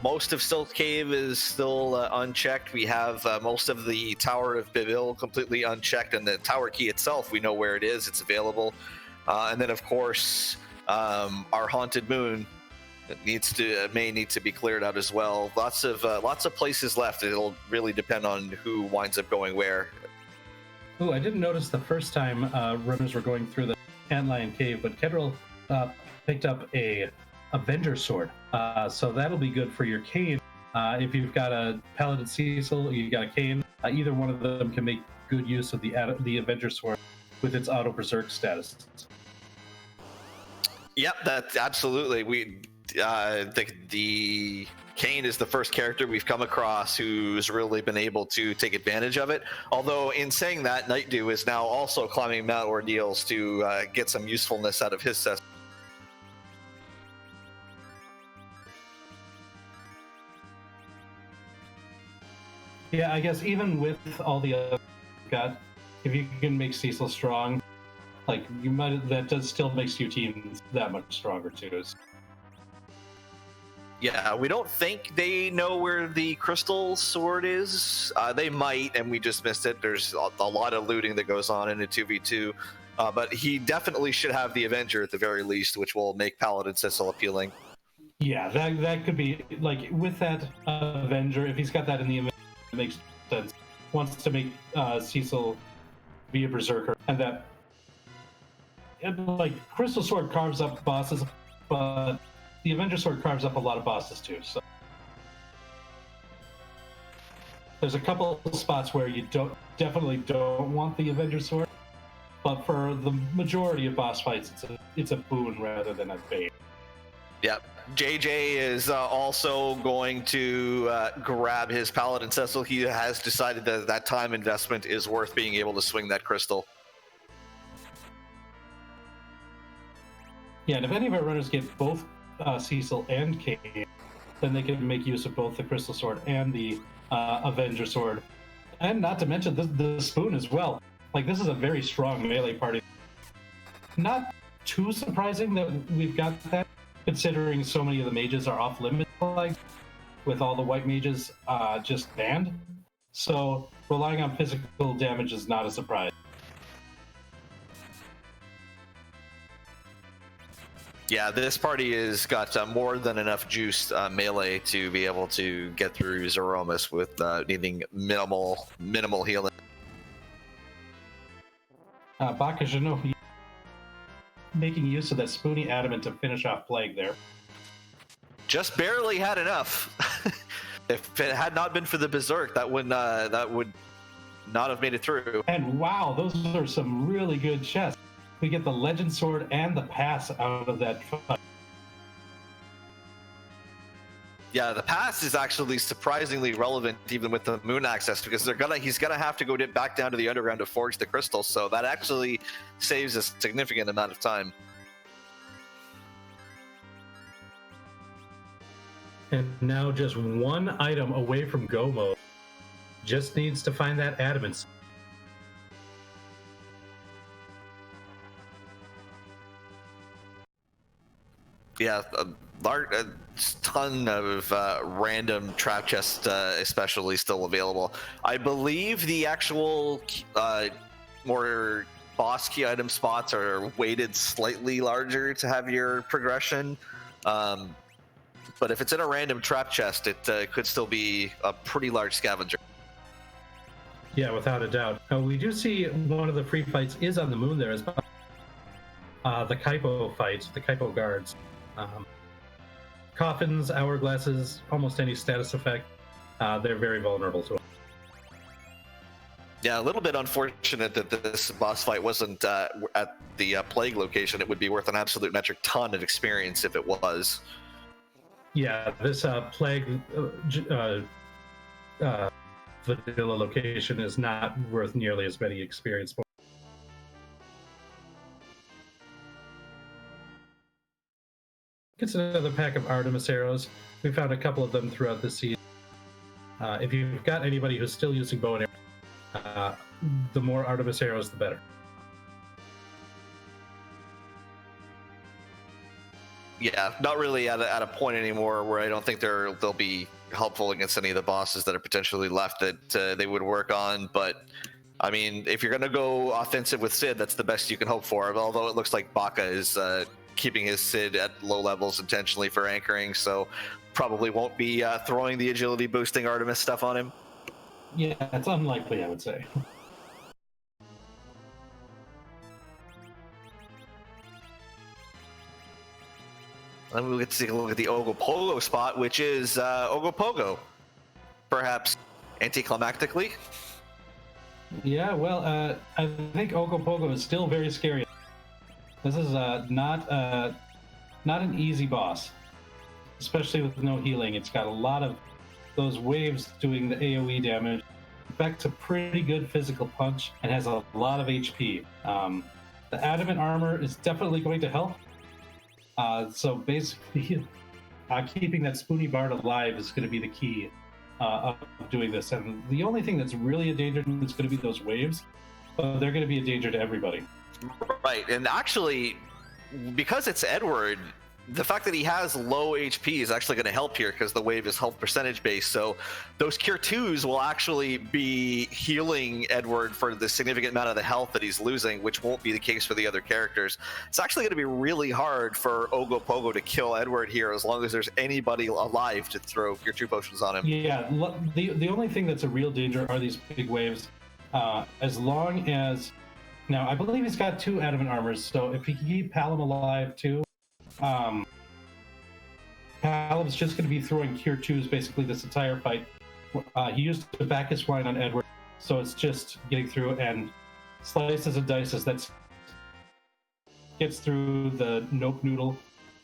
most of Silk Cave is still unchecked. We have most of the Tower of Bivil completely unchecked, and the Tower Key itself, we know where it is. It's available. And then, of course, our Haunted Moon may need to be cleared out as well. Lots of places left. It'll really depend on who winds up going where. Oh, I didn't notice the first time runners were going through the Antlion Cave, but Kedril picked up a Avenger Sword, so that'll be good for your Kane. If you've got a Paladin Cecil, you've got a Kane. Either one of them can make good use of the Avenger Sword with its auto berserk status. Yep, that's absolutely. The Kane is the first character we've come across who's really been able to take advantage of it. Although, in saying that, Nightdew is now also climbing Mount Ordeals to get some usefulness out of his system. Yeah, I guess even with all the other got, if you can make Cecil strong, like that still makes your team that much stronger too. Yeah, we don't think they know where the crystal sword is. They might, and we just missed it. There's a lot of looting that goes on in a 2v2. But he definitely should have the Avenger at the very least, which will make Paladin Sissel appealing. Yeah, that could be, like, with that Avenger, if he's got that in the image, it makes sense. Wants to make Cecil be a Berserker, and that, like, Crystal Sword carves up bosses, but the Avenger Sword carves up a lot of bosses too, so. There's a couple of spots where you definitely don't want the Avenger Sword, but for the majority of boss fights, it's a boon rather than a bane. Yeah, JJ is also going to grab his Paladin Cecil. He has decided that that time investment is worth being able to swing that crystal. Yeah, and if any of our runners get both Cecil and Kane, then they can make use of both the Crystal Sword and the Avenger Sword. And not to mention the Spoon as well. Like, this is a very strong melee party. Not too surprising that we've got that, considering so many of the mages are off limits, like, with all the white mages just banned. So relying on physical damage is not a surprise. Yeah, this party has got more than enough juice melee to be able to get through Zeromus with needing minimal healing. Baka Jano making use of that Spoony Adamant to finish off Plague there. Just barely had enough. If it had not been for the Berserk, that would not have made it through. And wow, those are some really good chests. We get the Legend Sword and the Pass out of that fight. Yeah, the pass is actually surprisingly relevant even with the moon access, because he's gonna have to go back down to the underground to forge the crystals, so that actually saves a significant amount of time. And now just one item away from go mode. Just needs to find that adamant. Yeah, a ton of random trap chests, especially, still available. I believe the actual more boss key item spots are weighted slightly larger to have your progression. But if it's in a random trap chest, it could still be a pretty large scavenger. Yeah, without a doubt. Now, we do see one of the free fights is on the moon there as well. The Kaipo fight, the Kaipo guards. Coffins, hourglasses, almost any status effect, they're very vulnerable to it. Yeah, a little bit unfortunate that this boss fight wasn't at the Plague location. It would be worth an absolute metric ton of experience if it was. Yeah, this Plague vanilla location is not worth nearly as many experience points. It's another pack of Artemis arrows. We found a couple of them throughout the season. If you've got anybody who's still using bow and arrow, the more Artemis arrows, the better. Yeah, not really at a point anymore where I don't think they'll be helpful against any of the bosses that are potentially left that they would work on. But I mean, if you're gonna go offensive with Sid, that's the best you can hope for. Although it looks like Baka is keeping his Sid at low levels intentionally for anchoring, so probably won't be throwing the agility boosting Artemis stuff on him. Yeah, it's unlikely, I would say. Then we'll get to take a look at the Ogopogo spot, which is Ogopogo, perhaps anticlimactically. Yeah, well, I think Ogopogo is still very scary. This is not an easy boss, especially with no healing. It's got a lot of those waves doing the AoE damage. Effects a pretty good physical punch and has a lot of HP. The adamant armor is definitely going to help. So basically, keeping that Spoony Bard alive is going to be the key of doing this. And the only thing that's really a danger is going to be those waves. But they're going to be a danger to everybody. Right, and actually, because it's Edward, the fact that he has low HP is actually going to help here because the wave is health percentage based. So those Cure 2s will actually be healing Edward for the significant amount of the health that he's losing, which won't be the case for the other characters. It's actually going to be really hard for Ogopogo to kill Edward here as long as there's anybody alive to throw Cure 2 potions on him. Yeah, the only thing that's a real danger are these big waves. As long as... Now, I believe he's got 2 adamant armors, so if he can keep Palom alive too, Palom's just going to be throwing Cure 2s basically this entire fight. He used the Bacchus Wine on Edward, so it's just getting through and slices and dices. That gets through the Nope Noodle,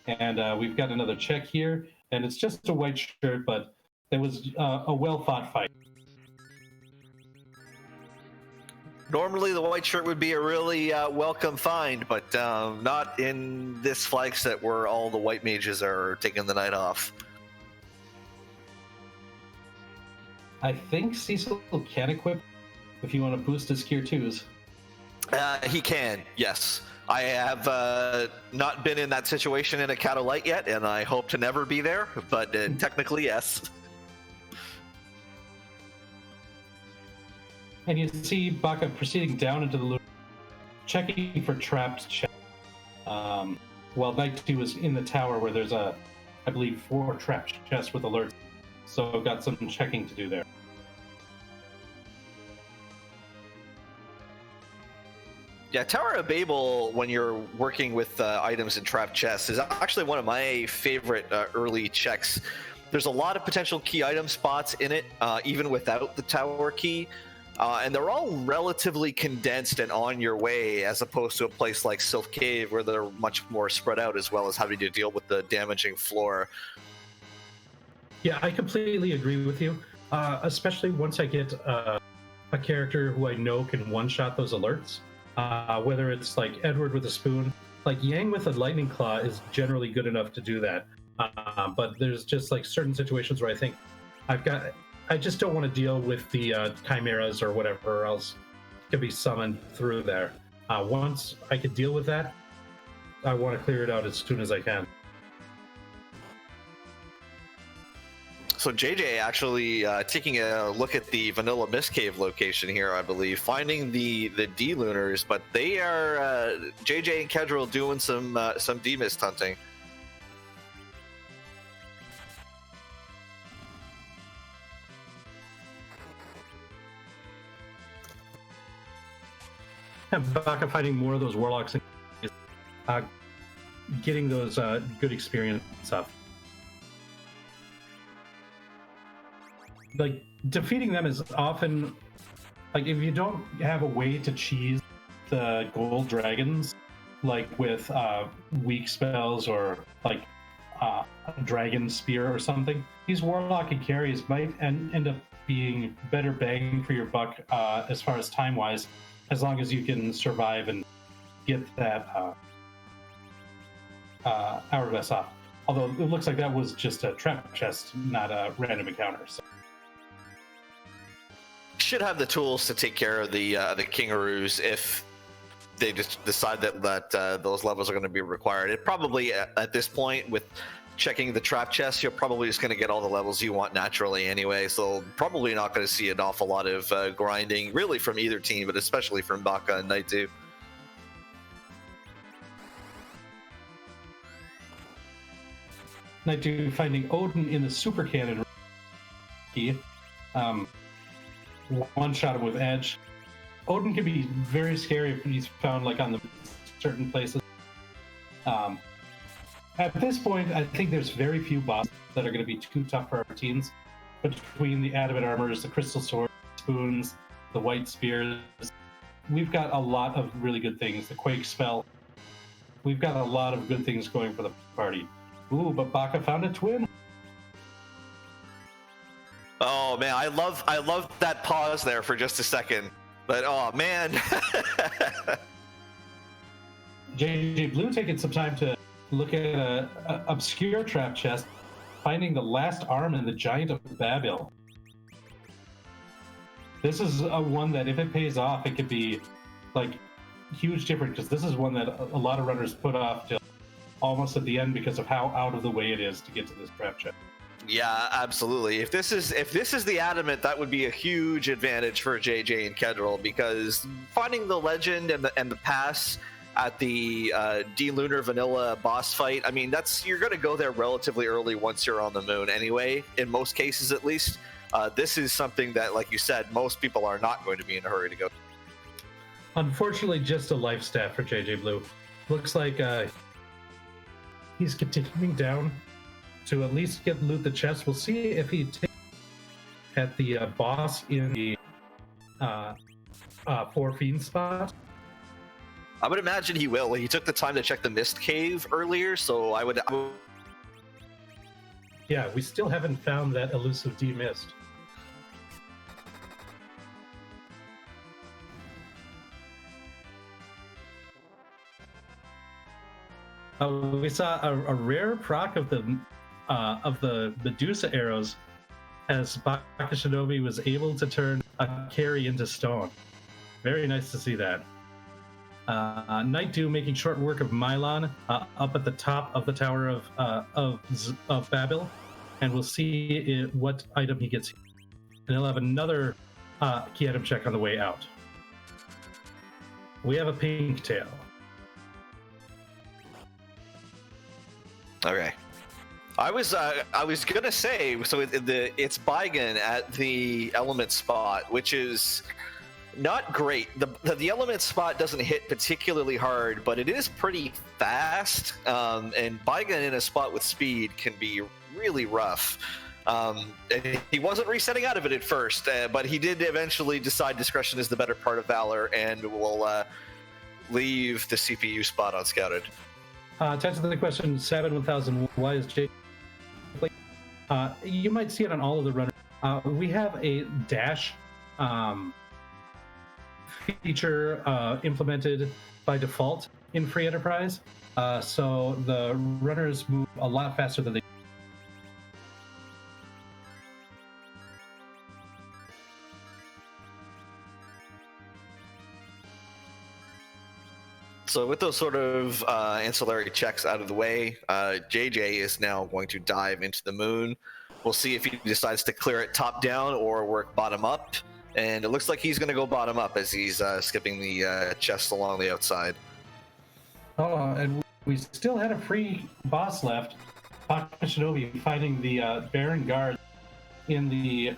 and we've got another check here, and it's just a white shirt, but it was a well-fought fight. Normally, the white shirt would be a really welcome find, but not in this flag set where all the white mages are taking the night off. I think Cecil can equip if you want to boost his Cure 2s. He can, yes. I have not been in that situation in a Cato Light yet, and I hope to never be there, but technically, yes. And you see Baka proceeding down into the Lunar, checking for trapped chests. While Knight 2 is in the tower where there's I believe 4 trapped chests with alerts. So got some checking to do there. Yeah, Tower of Babel, when you're working with items in trapped chests, is actually one of my favorite early checks. There's a lot of potential key item spots in it, even without the tower key. And they're all relatively condensed and on your way, as opposed to a place like Sylph Cave, where they're much more spread out, as well as having to deal with the damaging floor. Yeah, I completely agree with you. Especially once I get a character who I know can one-shot those alerts. Whether it's like Edward with a spoon, like Yang with a lightning claw is generally good enough to do that. But there's just like certain situations where I think I just don't want to deal with the chimeras or whatever else can be summoned through there. Once I can deal with that, I want to clear it out as soon as I can. So JJ actually taking a look at the Vanilla Mist Cave location here, I believe, finding the D-Lunars, but they are JJ and Kedril doing some D-Mist hunting. And Baka finding more of those warlocks and getting those good experience stuff. Like, defeating them is often, like, if you don't have a way to cheese the gold dragons, like with weak spells or like a dragon spear or something, these warlock and carries might end up being better bang for your buck as far as time-wise, as long as you can survive and get that hourglass off. Although it looks like that was just a trap chest, not a random encounter. So. Should have the tools to take care of the Kingaroos if they just decide that those levels are going to be required. It probably at this point, with checking the trap chest, you're probably just going to get all the levels you want naturally anyway. So probably not going to see an awful lot of grinding really from either team, but especially from Baka and Knight 2. Knight 2 finding Odin in the super cannon. One shot him with edge. Odin can be very scary if he's found like on the certain places. At this point, I think there's very few bosses that are going to be too tough for our teams. Between the adamant armors, the crystal swords, spoons, the white spears, we've got a lot of really good things. The quake spell. We've got a lot of good things going for the party. Ooh, but Baka found a twin. Oh man, I love that pause there for just a second. But oh man. JJ Blue taking some time to look at a obscure trap chest, finding the last arm in the Giant of Babil. This is a one that if it pays off, it could be like huge difference, because this is one that a lot of runners put off till almost at the end because of how out of the way it is to get to this trap chest. Yeah, absolutely. If this is the adamant, that would be a huge advantage for JJ and Kedril, because finding the legend and the pass at the Lunar vanilla boss fight, I mean, you're going to go there relatively early once you're on the moon anyway, in most cases at least. This is something that, like you said, most people are not going to be in a hurry to go. Unfortunately, just a life stat for JJ Blue. Looks like he's continuing down to at least loot the chest. We'll see if he takes at the boss in the 4 spot. I would imagine he will. He took the time to check the Mist Cave earlier, so I would... Yeah, we still haven't found that elusive D-Mist. We saw a rare proc of the Medusa arrows, as Baka Shinobi was able to turn a carry into stone. Very nice to see that. Night Dew making short work of Mylon up at the top of the tower of Babel, and we'll see what item he gets. And he'll have another key item check on the way out. We have a pink tail. Okay. I was gonna say, so it's Baigan at the element spot, which is not great. The element spot doesn't hit particularly hard, but it is pretty fast. And Baigan in a spot with speed can be really rough. And he wasn't resetting out of it at first, but he did eventually decide discretion is the better part of valor, and will leave the CPU spot unscouted. To answer the question, 7-1000, why is J? You might see it on all of the runners. We have a dash feature implemented by default in Free Enterprise, so the runners move a lot faster than they. So with those sort of ancillary checks out of the way, JJ is now going to dive into the moon. We'll see if he decides to clear it top down or work bottom up. And it looks like he's going to go bottom up as he's skipping the chest along the outside. Oh, and we still had a free boss left. Baka Shinobi finding the Baron Guard in the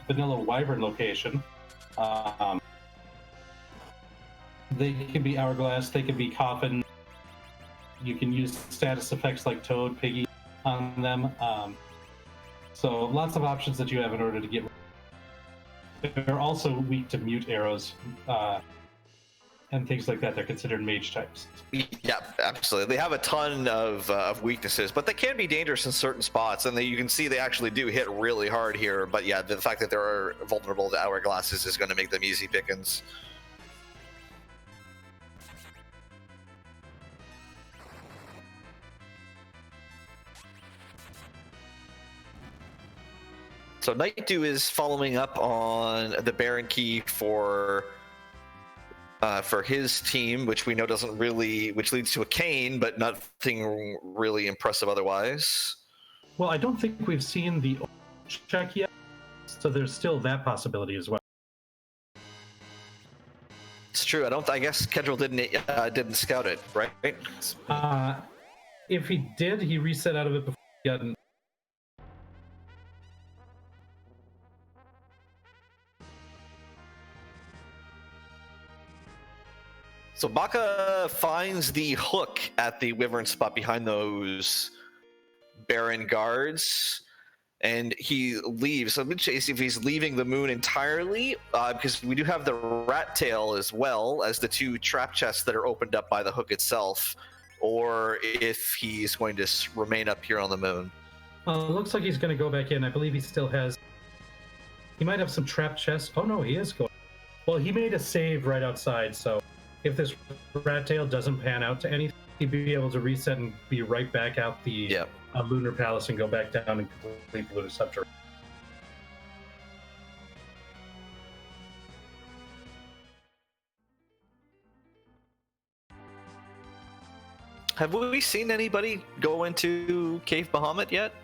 Vanilla Wyvern location. They can be Hourglass, they can be Coffin. You can use status effects like Toad, Piggy on them. So lots of options that you have in order to get. They're also weak to mute arrows and things like that. They're considered mage types. Yeah, absolutely. They have a ton of weaknesses, but they can be dangerous in certain spots, and you can see they actually do hit really hard here. But yeah, the fact that they're vulnerable to Hourglasses is going to make them easy pickings. So Night Dew is following up on the Baron key for his team, which we know which leads to a cane, but nothing really impressive otherwise. Well, I don't think we've seen the check yet, so there's still that possibility as well. It's true. I guess Kedril didn't scout it, right? If he did, he reset out of it before he got. So Baka finds the hook at the Wyvern spot behind those Baron guards, and he leaves. So I'm curious if he's leaving the moon entirely, because we do have the rat tail as well as the two trap chests that are opened up by the hook itself, or if he's going to remain up here on the moon. It looks like he's going to go back in. I believe he still has. He might have some trap chests. Oh no, he is going. Well, he made a save right outside, so if this rat tail doesn't pan out to anything, he'd be able to reset and be right back out the Lunar Palace and go back down and complete the Lunar Subterranean. Have we seen anybody go into Cave Bahamut yet?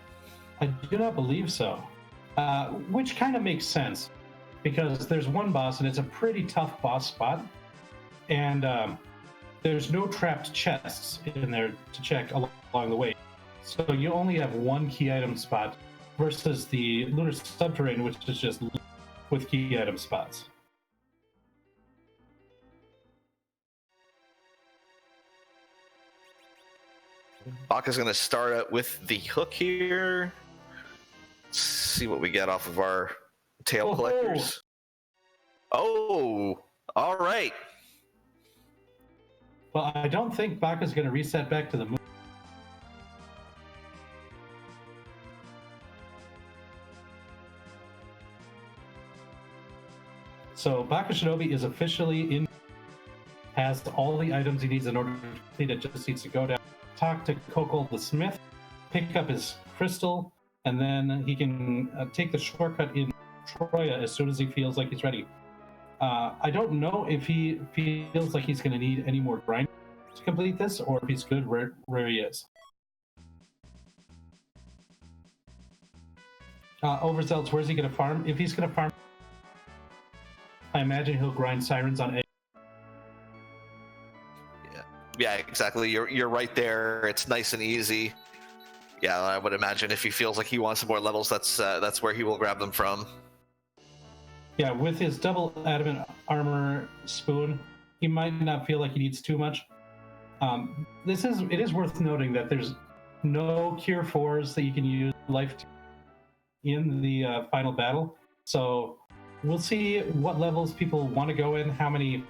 I do not believe so. Which kind of makes sense, because there's one boss and it's a pretty tough boss spot, and there's no trapped chests in there to check along the way. So you only have one key item spot versus the Lunar Subterranean, which is just with key item spots. Baka's going to start out with the hook here. Let's see what we get off of our tail collectors. Oh, all right. Well, I don't think Baka's going to reset back to the moon. So Baka Shinobi is officially in, has all the items he needs in order to complete it. Just needs to go down, talk to Kokol the Smith, pick up his crystal, and then he can take the shortcut in Troya as soon as he feels like he's ready. I don't know if he feels like he's going to need any more grind to complete this, or if he's good where he is. Overzealous, where's he going to farm? If he's going to farm, I imagine he'll grind sirens on egg. Yeah, exactly. You're right there. It's nice and easy. Yeah, I would imagine if he feels like he wants some more levels, that's where he will grab them from. Yeah, with his double adamant armor spoon, he might not feel like he needs too much. It is worth noting that there's no cure 4s that you can use life in the final battle. So we'll see what levels people want to go in, how many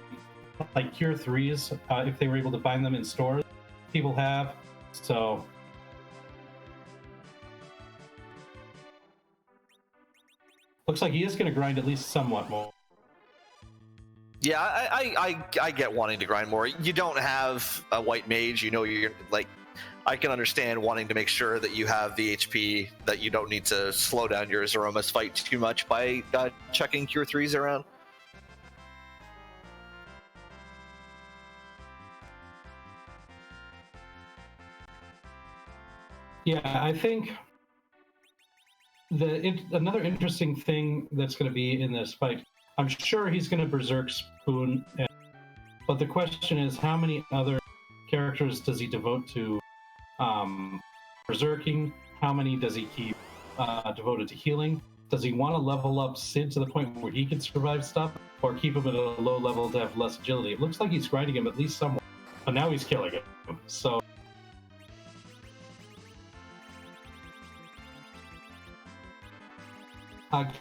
like cure 3s, if they were able to find them in stores, people have. So looks like he is going to grind at least somewhat more. Yeah, I get wanting to grind more. You don't have a white mage, you know, you're like, I can understand wanting to make sure that you have the HP, that you don't need to slow down your Zeromus fight too much by chucking cure 3s around. Yeah, I think another interesting thing that's going to be in this fight, I'm sure he's going to Berserk Spoon, but the question is, how many other characters does he devote to Berserking? How many does he keep devoted to healing? Does he want to level up Sid to the point where he can survive stuff, or keep him at a low level to have less agility? It looks like he's grinding him at least somewhat, but now he's killing him. So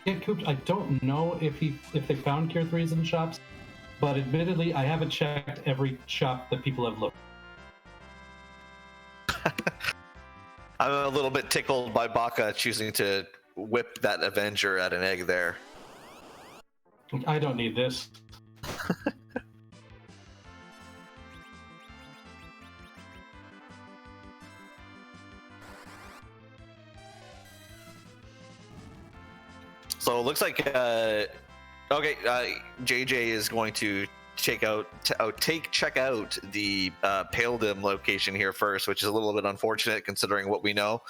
Get Cooped, I don't know if they found Cure 3s in shops, but admittedly, I haven't checked every shop that people have looked. I'm a little bit tickled by Baka choosing to whip that Avenger at an egg there. I don't need this. So it looks like JJ is going to check out the Pale Dim location here first, which is a little bit unfortunate considering what we know.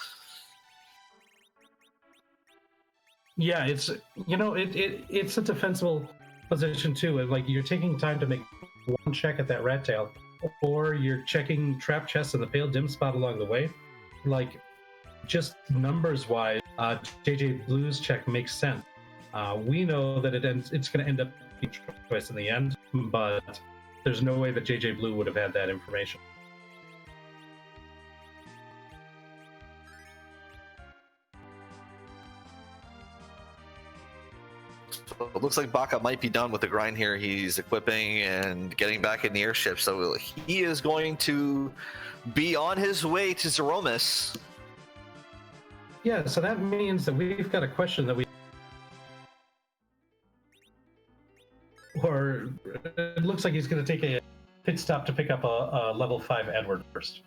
Yeah, it's it's a defensible position too. Like, you're taking time to make one check at that rat tail, or you're checking trap chests in the Pale Dim spot along the way. Like, just numbers wise, JJ Blue's check makes sense. We know that it's going to end up being choice in the end, but there's no way that JJ Blue would have had that information. So it looks like Baka might be done with the grind here. He's equipping and getting back in the airship, so he is going to be on his way to Zeromus. Yeah, so that means that we've got a question that or it looks like he's going to take a pit stop to pick up a level 5 Edward first.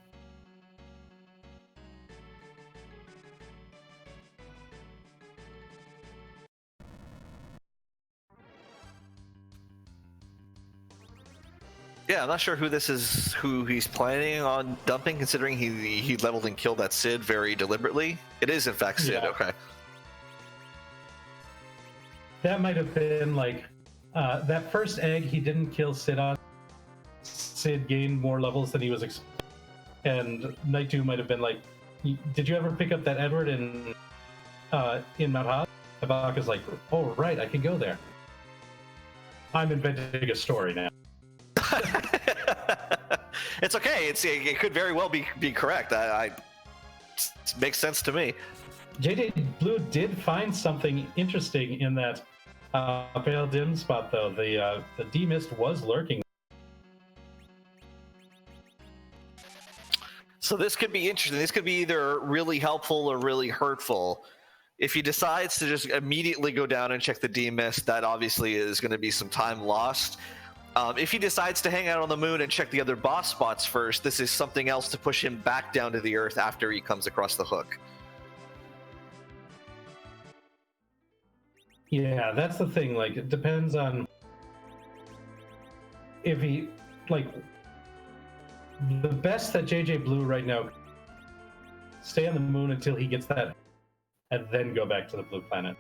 Yeah, Yeah, I'm not sure who he's planning on dumping, considering he leveled and killed that Sid very deliberately. It is in fact Sid. Yeah. Okay. That might have been like that first egg he didn't kill Sid on. Sid gained more levels than he was expecting. And Night 2 might have been like, did you ever pick up that Edward in Mount Haas? Ibaka's like, oh, right, I can go there. I'm inventing a story now. It's okay. It could very well be correct. It makes sense to me. JJ Blue did find something interesting in that pale dim spot, though. The D-Mist was lurking. So this could be interesting. This could be either really helpful or really hurtful. If he decides to just immediately go down and check the D-Mist, that obviously is going to be some time lost. If he decides to hang out on the moon and check the other boss spots first, this is something else to push him back down to the Earth after he comes across the hook. Yeah, that's the thing. Like, it depends on if he, like, the best that JJ Blue right now, stay on the moon until he gets that, and then go back to the blue planet.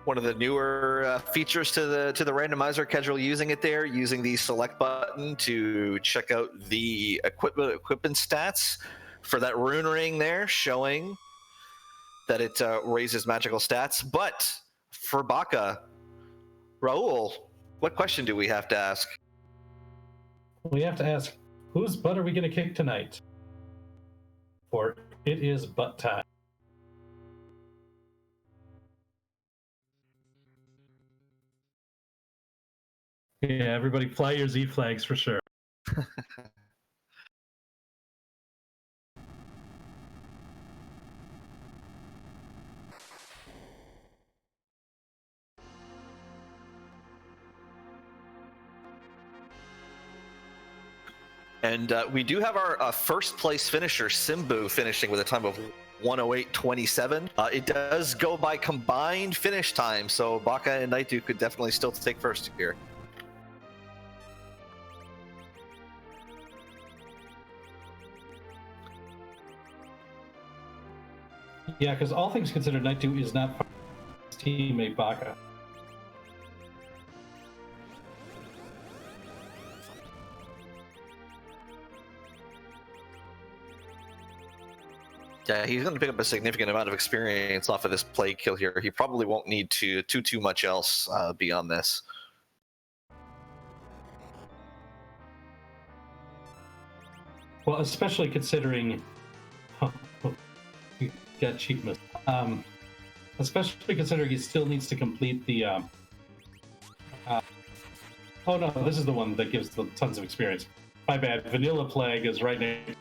One of the newer features to the randomizer, casual using it there, using the select button to check out the equipment stats for that rune ring there, showing that it raises magical stats. But for Baka, Raul, what question do we have to ask? We have to ask, whose butt are we going to kick tonight? For it is butt time. Yeah, everybody fly your Z flags for sure. And we do have our first place finisher, Simbu, finishing with a time of 108.27. It does go by combined finish time, so Baka and Naitu could definitely still take first here. Yeah, because all things considered, Night 2 is not part of his teammate Baka. Yeah, he's going to pick up a significant amount of experience off of this play kill here. He probably won't need to too much else beyond this. Well, especially considering you got cheapness. Especially considering he still needs to complete the. Oh no, this is the one that gives the tons of experience. My bad. Vanilla Plague is right next.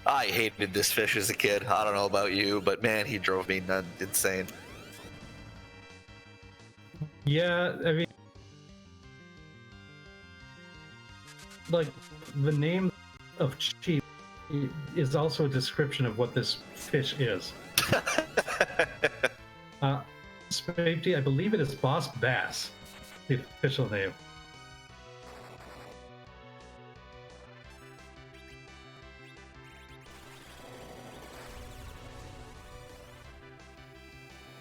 I hated this fish as a kid. I don't know about you, but man, he drove me insane. Yeah, I mean, like, the name of cheap is also a description of what this fish is. Safety, I believe it is Boss Bass, the official name.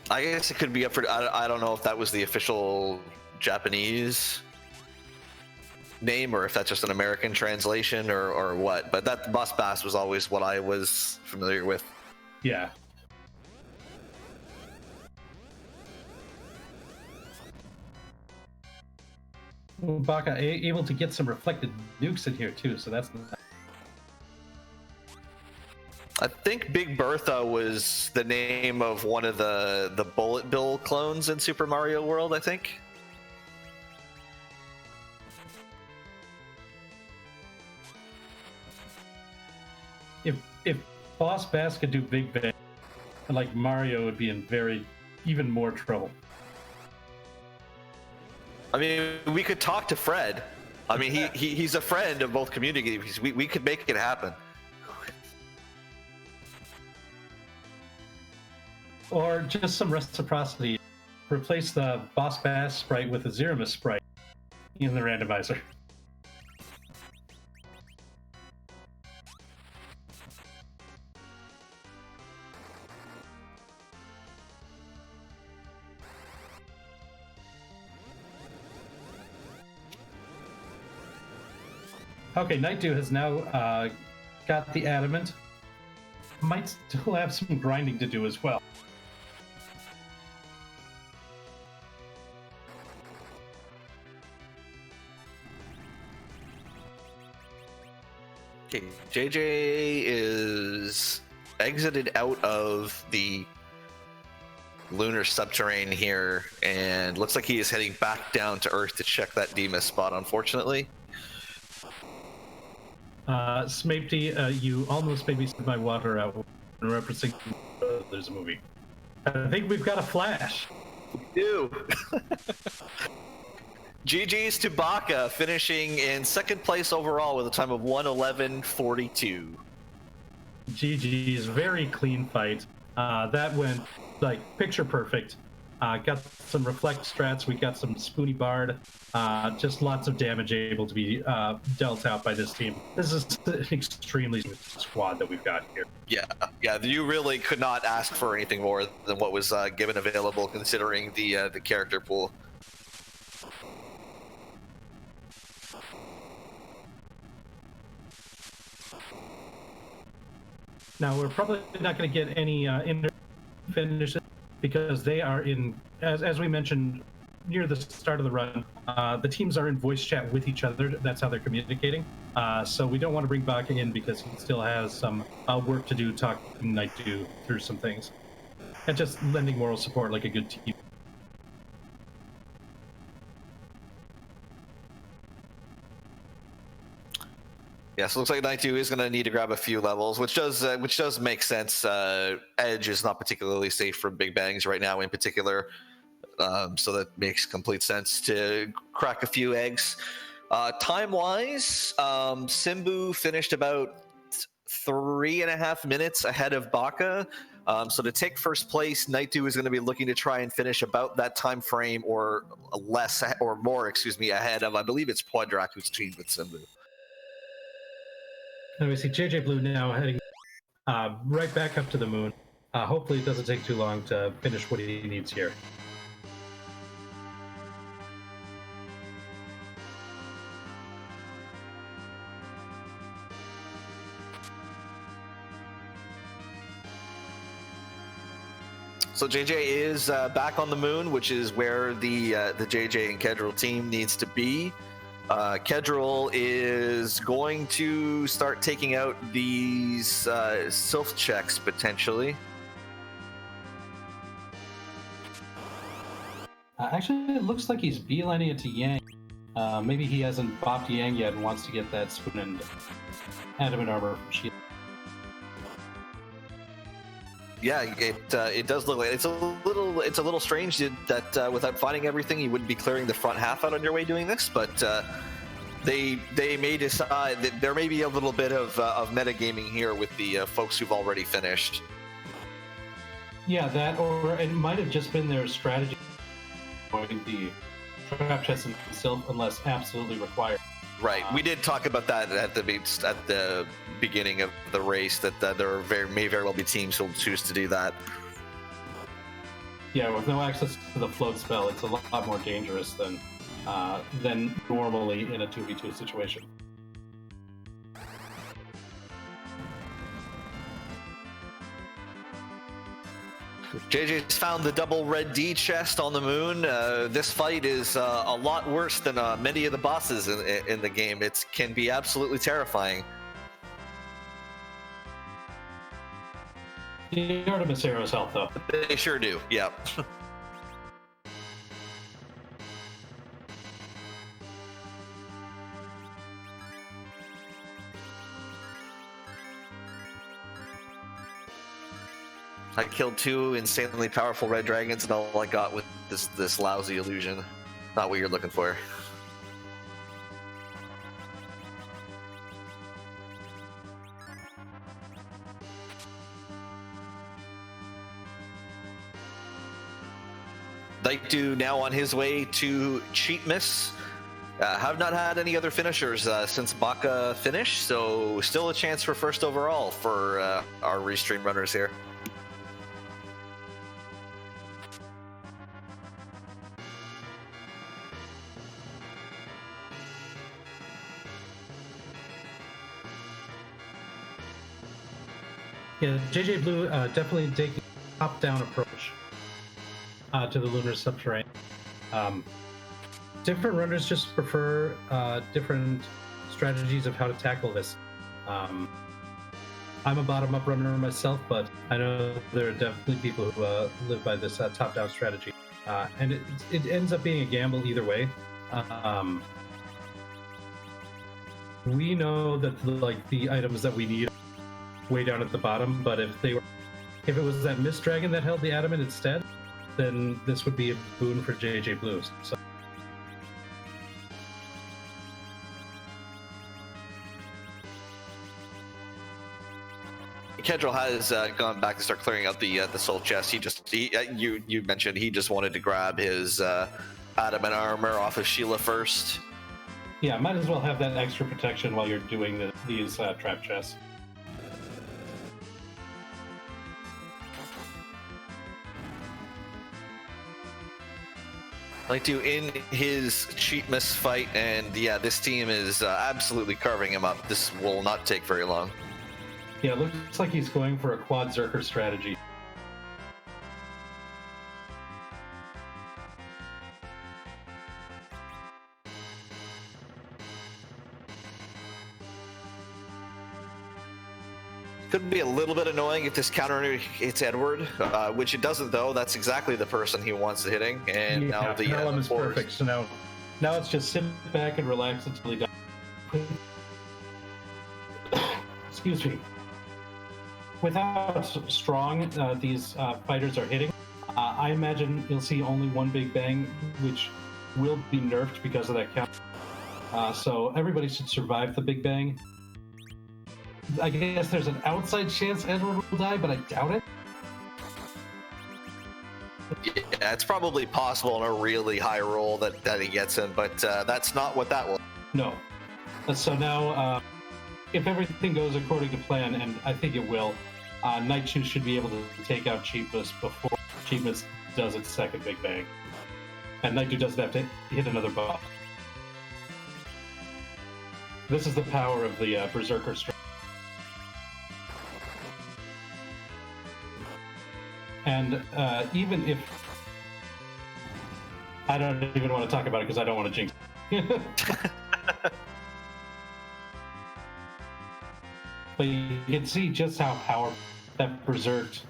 I guess it could be up for. I don't know if that was the official Japanese name or if that's just an American translation or what. But that Boss Bass was always what I was familiar with. Yeah. Baka able to get some reflected nukes in here too, so that's nice. I think Big Bertha was the name of one of the Bullet Bill clones in Super Mario World, I think. If Boss Bass could do Big Bang, like Mario would be in very even more trouble. I mean, we could talk to Fred. I mean, he's a friend of both communities. We could make it happen. Or just some reciprocity. Replace the Boss Bass sprite with a Zeramus sprite in the randomizer. Okay, Night Dew has now got the adamant. Might still have some grinding to do as well. Okay, JJ is exited out of the Lunar subterrane here, and looks like he is heading back down to Earth to check that Demas spot, unfortunately. Smapety, you almost made me spit my water out when referencing there's a movie. I think we've got a flash. We do. GG's to Baka, finishing in second place overall with a time of 1:11:42. GG's, very clean fight. That went like picture perfect. Got some reflect strats, we got some spoony bard, just lots of damage able to be dealt out by this team. This is an extremely smooth squad that we've got here. Yeah, you really could not ask for anything more than what was given available, considering the character pool. Now we're probably not going to get any finishes because they are in, as we mentioned near the start of the run, the teams are in voice chat with each other. That's how they're communicating. So we don't want to bring Baka in because he still has some work to do, talking Night Dew through some things, and just lending moral support like a good team. Yeah, so it looks like Night Dew is going to need to grab a few levels, which does make sense. Edge is not particularly safe from big bangs right now, in particular, so that makes complete sense to crack a few eggs. Time-wise, Simbu finished about 3.5 minutes ahead of Baka. So to take first place, Night Dew is going to be looking to try and finish about that time frame or less, or more, ahead of, I believe it's Quadrak who's teamed with Simbu. And we see JJ Blue now heading right back up to the moon. Hopefully it doesn't take too long to finish what he needs here. So JJ is back on the moon, which is where the JJ and Kedril team needs to be. Kedril is going to start taking out these Sylph checks, potentially. Actually, it looks like he's beelining it to Yang. Maybe he hasn't bopped Yang yet and wants to get that spoon and adamant armor from Shield. Yeah, it does look like it's a little strange that without finding everything, you wouldn't be clearing the front half out on your way doing this. But they may decide that there may be a little bit of metagaming here with the folks who've already finished. Yeah, that, or it might have just been their strategy, avoiding the trap chest itself unless absolutely required. Right. We did talk about that at the beginning of the race, that there may very well be teams who'll choose to do that. Yeah, with no access to the float spell, it's a lot more dangerous than normally in a 2v2 situation. JJ's found the double red D chest on the moon. This fight is a lot worse than many of the bosses in the game. It can be absolutely terrifying. The Artemis arrows help, though. They sure do, yeah. I killed 2 insanely powerful red dragons, and all I got with this lousy illusion. Not what you're looking for. Nightdew now on his way to Cheatmas. Have not had any other finishers since Baka finished, so still a chance for first overall for our restream runners here. Yeah, JJ Blue definitely taking a top-down approach to the Lunar subterranean. Different runners just prefer different strategies of how to tackle this. I'm a bottom-up runner myself, but I know there are definitely people who live by this top-down strategy, and it ends up being a gamble either way. We know that the items that we need are way down at the bottom, but if it was that Mist Dragon that held the adamant instead, then this would be a boon for JJ Blues. So. Kedril has gone back to start clearing out the soul chest. You mentioned he just wanted to grab his adamant armor off of Sheila first. Yeah, might as well have that extra protection while you're doing these trap chests. Nightdew in his Cheatmas fight, and yeah, this team is absolutely carving him up. This will not take very long. Yeah, it looks like he's going for a quad Zerker strategy. Could be a little bit annoying if this counter hits Edward, which it doesn't though. That's exactly the person he wants it hitting. And yeah, now the Pelham is perfect. So now it's just sit back and relax until he dies. Excuse me. With how strong these fighters are hitting, I imagine you'll see only one big bang, which will be nerfed because of that count. So everybody should survive the big bang. I guess there's an outside chance Edward will die, but I doubt it. Yeah, it's probably possible in a really high roll that he gets in, but that's not what that will. No. So now, if everything goes according to plan, and I think it will, Nightdew should be able to take out Cheatmas before Cheatmas does its second big bang. And Nightdew doesn't have to hit another buff. This is the power of the Berserker strike. And even if... I don't even want to talk about it because I don't want to jinx it. But you can see just how powerful that berserked,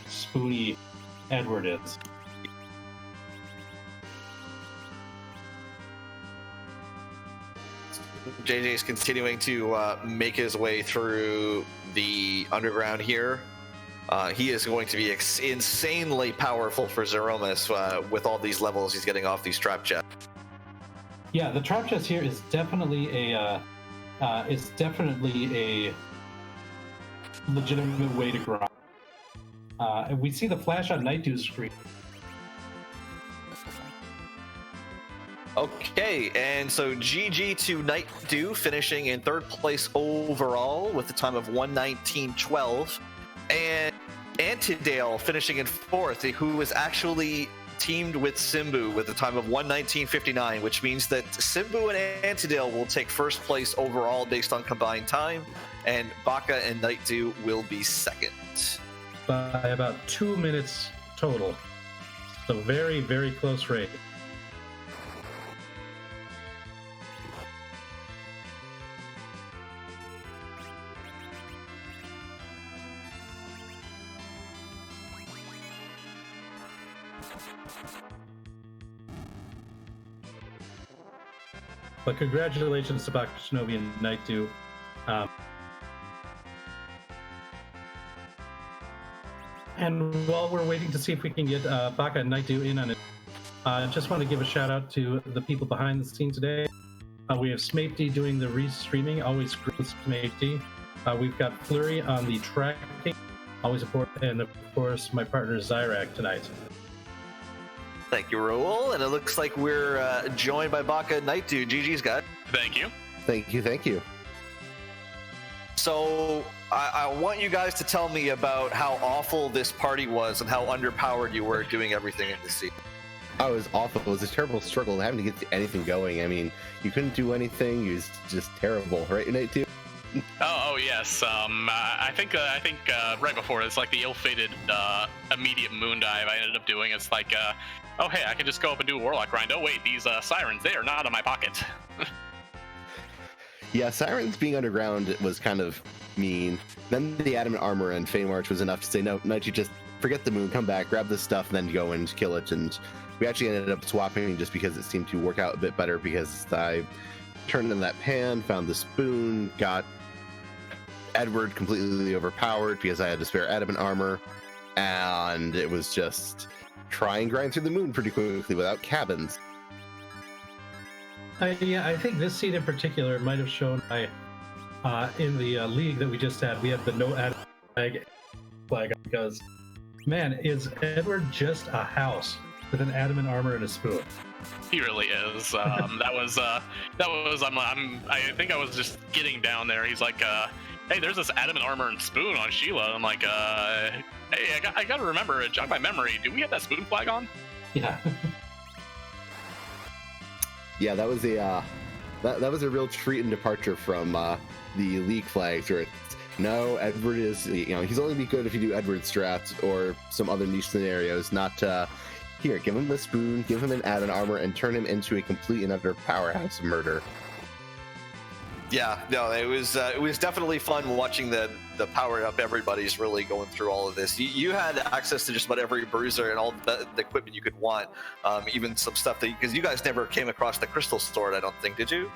spoony Edward is. JJ is continuing to make his way through the underground here. He is going to be insanely powerful for Zeromus with all these levels he's getting off these trap chests. Yeah, the trap chest here is definitely a legitimate way to grind. And we see the flash on Nightdew's screen. Okay, and so GG to Nightdew, finishing in third place overall with a time of 1:19.12. And Antidale finishing in fourth, who was actually teamed with Simbu with a time of 1:19.59, which means that Simbu and Antidale will take first place overall based on combined time, and Baka and Nightdew will be second. By about 2 minutes total. So very, very close race. But congratulations to Baka Shinobi and Nightdew. And while we're waiting to see if we can get Baka and Naitu in on it, I just want to give a shout out to the people behind the scene today. We have Smapety doing the restreaming, always great with Smapety. We've got Flurry on the tracking, always important, and of course my partner Zyrak tonight. Thank you, Raul. And it looks like we're joined by Baka and Naitu. GG's guys. Thank you. Thank you, thank you. So I want you guys to tell me about how awful this party was and how underpowered you were doing everything in this scene. I was awful. It was a terrible struggle having to get anything going. I mean, you couldn't do anything. It was just terrible, right, Nate? Too. Oh yes. I think right before it's like the ill-fated immediate moon dive I ended up doing. It's like, oh hey, I can just go up and do a warlock grind. Oh wait, these sirens, they are not in my pocket. Yeah, Sirens being underground was kind of mean. Then the Adamant Armor and Fey March was enough to say, no, you just forget the moon, come back, grab this stuff, and then go and kill it. And we actually ended up swapping just because it seemed to work out a bit better, because I turned in that pan, found the spoon, got Edward completely overpowered because I had to spare Adamant Armor, and it was just try and grind through the moon pretty quickly without cabins. Yeah, I think this scene in particular might have shown in the league that we just had. We have the no Adam flag because, man, is Edward just a house with an adamant armor and a spoon? He really is. That was. I think I was just getting down there. He's like, hey, there's this adamant armor and spoon on Sheila. I'm like, hey, I got to remember, jog my memory. Do we have that spoon flag on? Yeah. Yeah, that was a that was a real treat and departure from the league flags, where it's, no, Edward is, he's only be good if you do Edward strats or some other niche scenarios, not here, give him the spoon, give him an add-on armor, and turn him into a complete and utter powerhouse of murder. Yeah, no, it was definitely fun watching the powered up everybody's really going through all of this. You had access to just about every bruiser and all the equipment you could want, even some stuff that, because you guys never came across the crystal sword, I don't think, did you?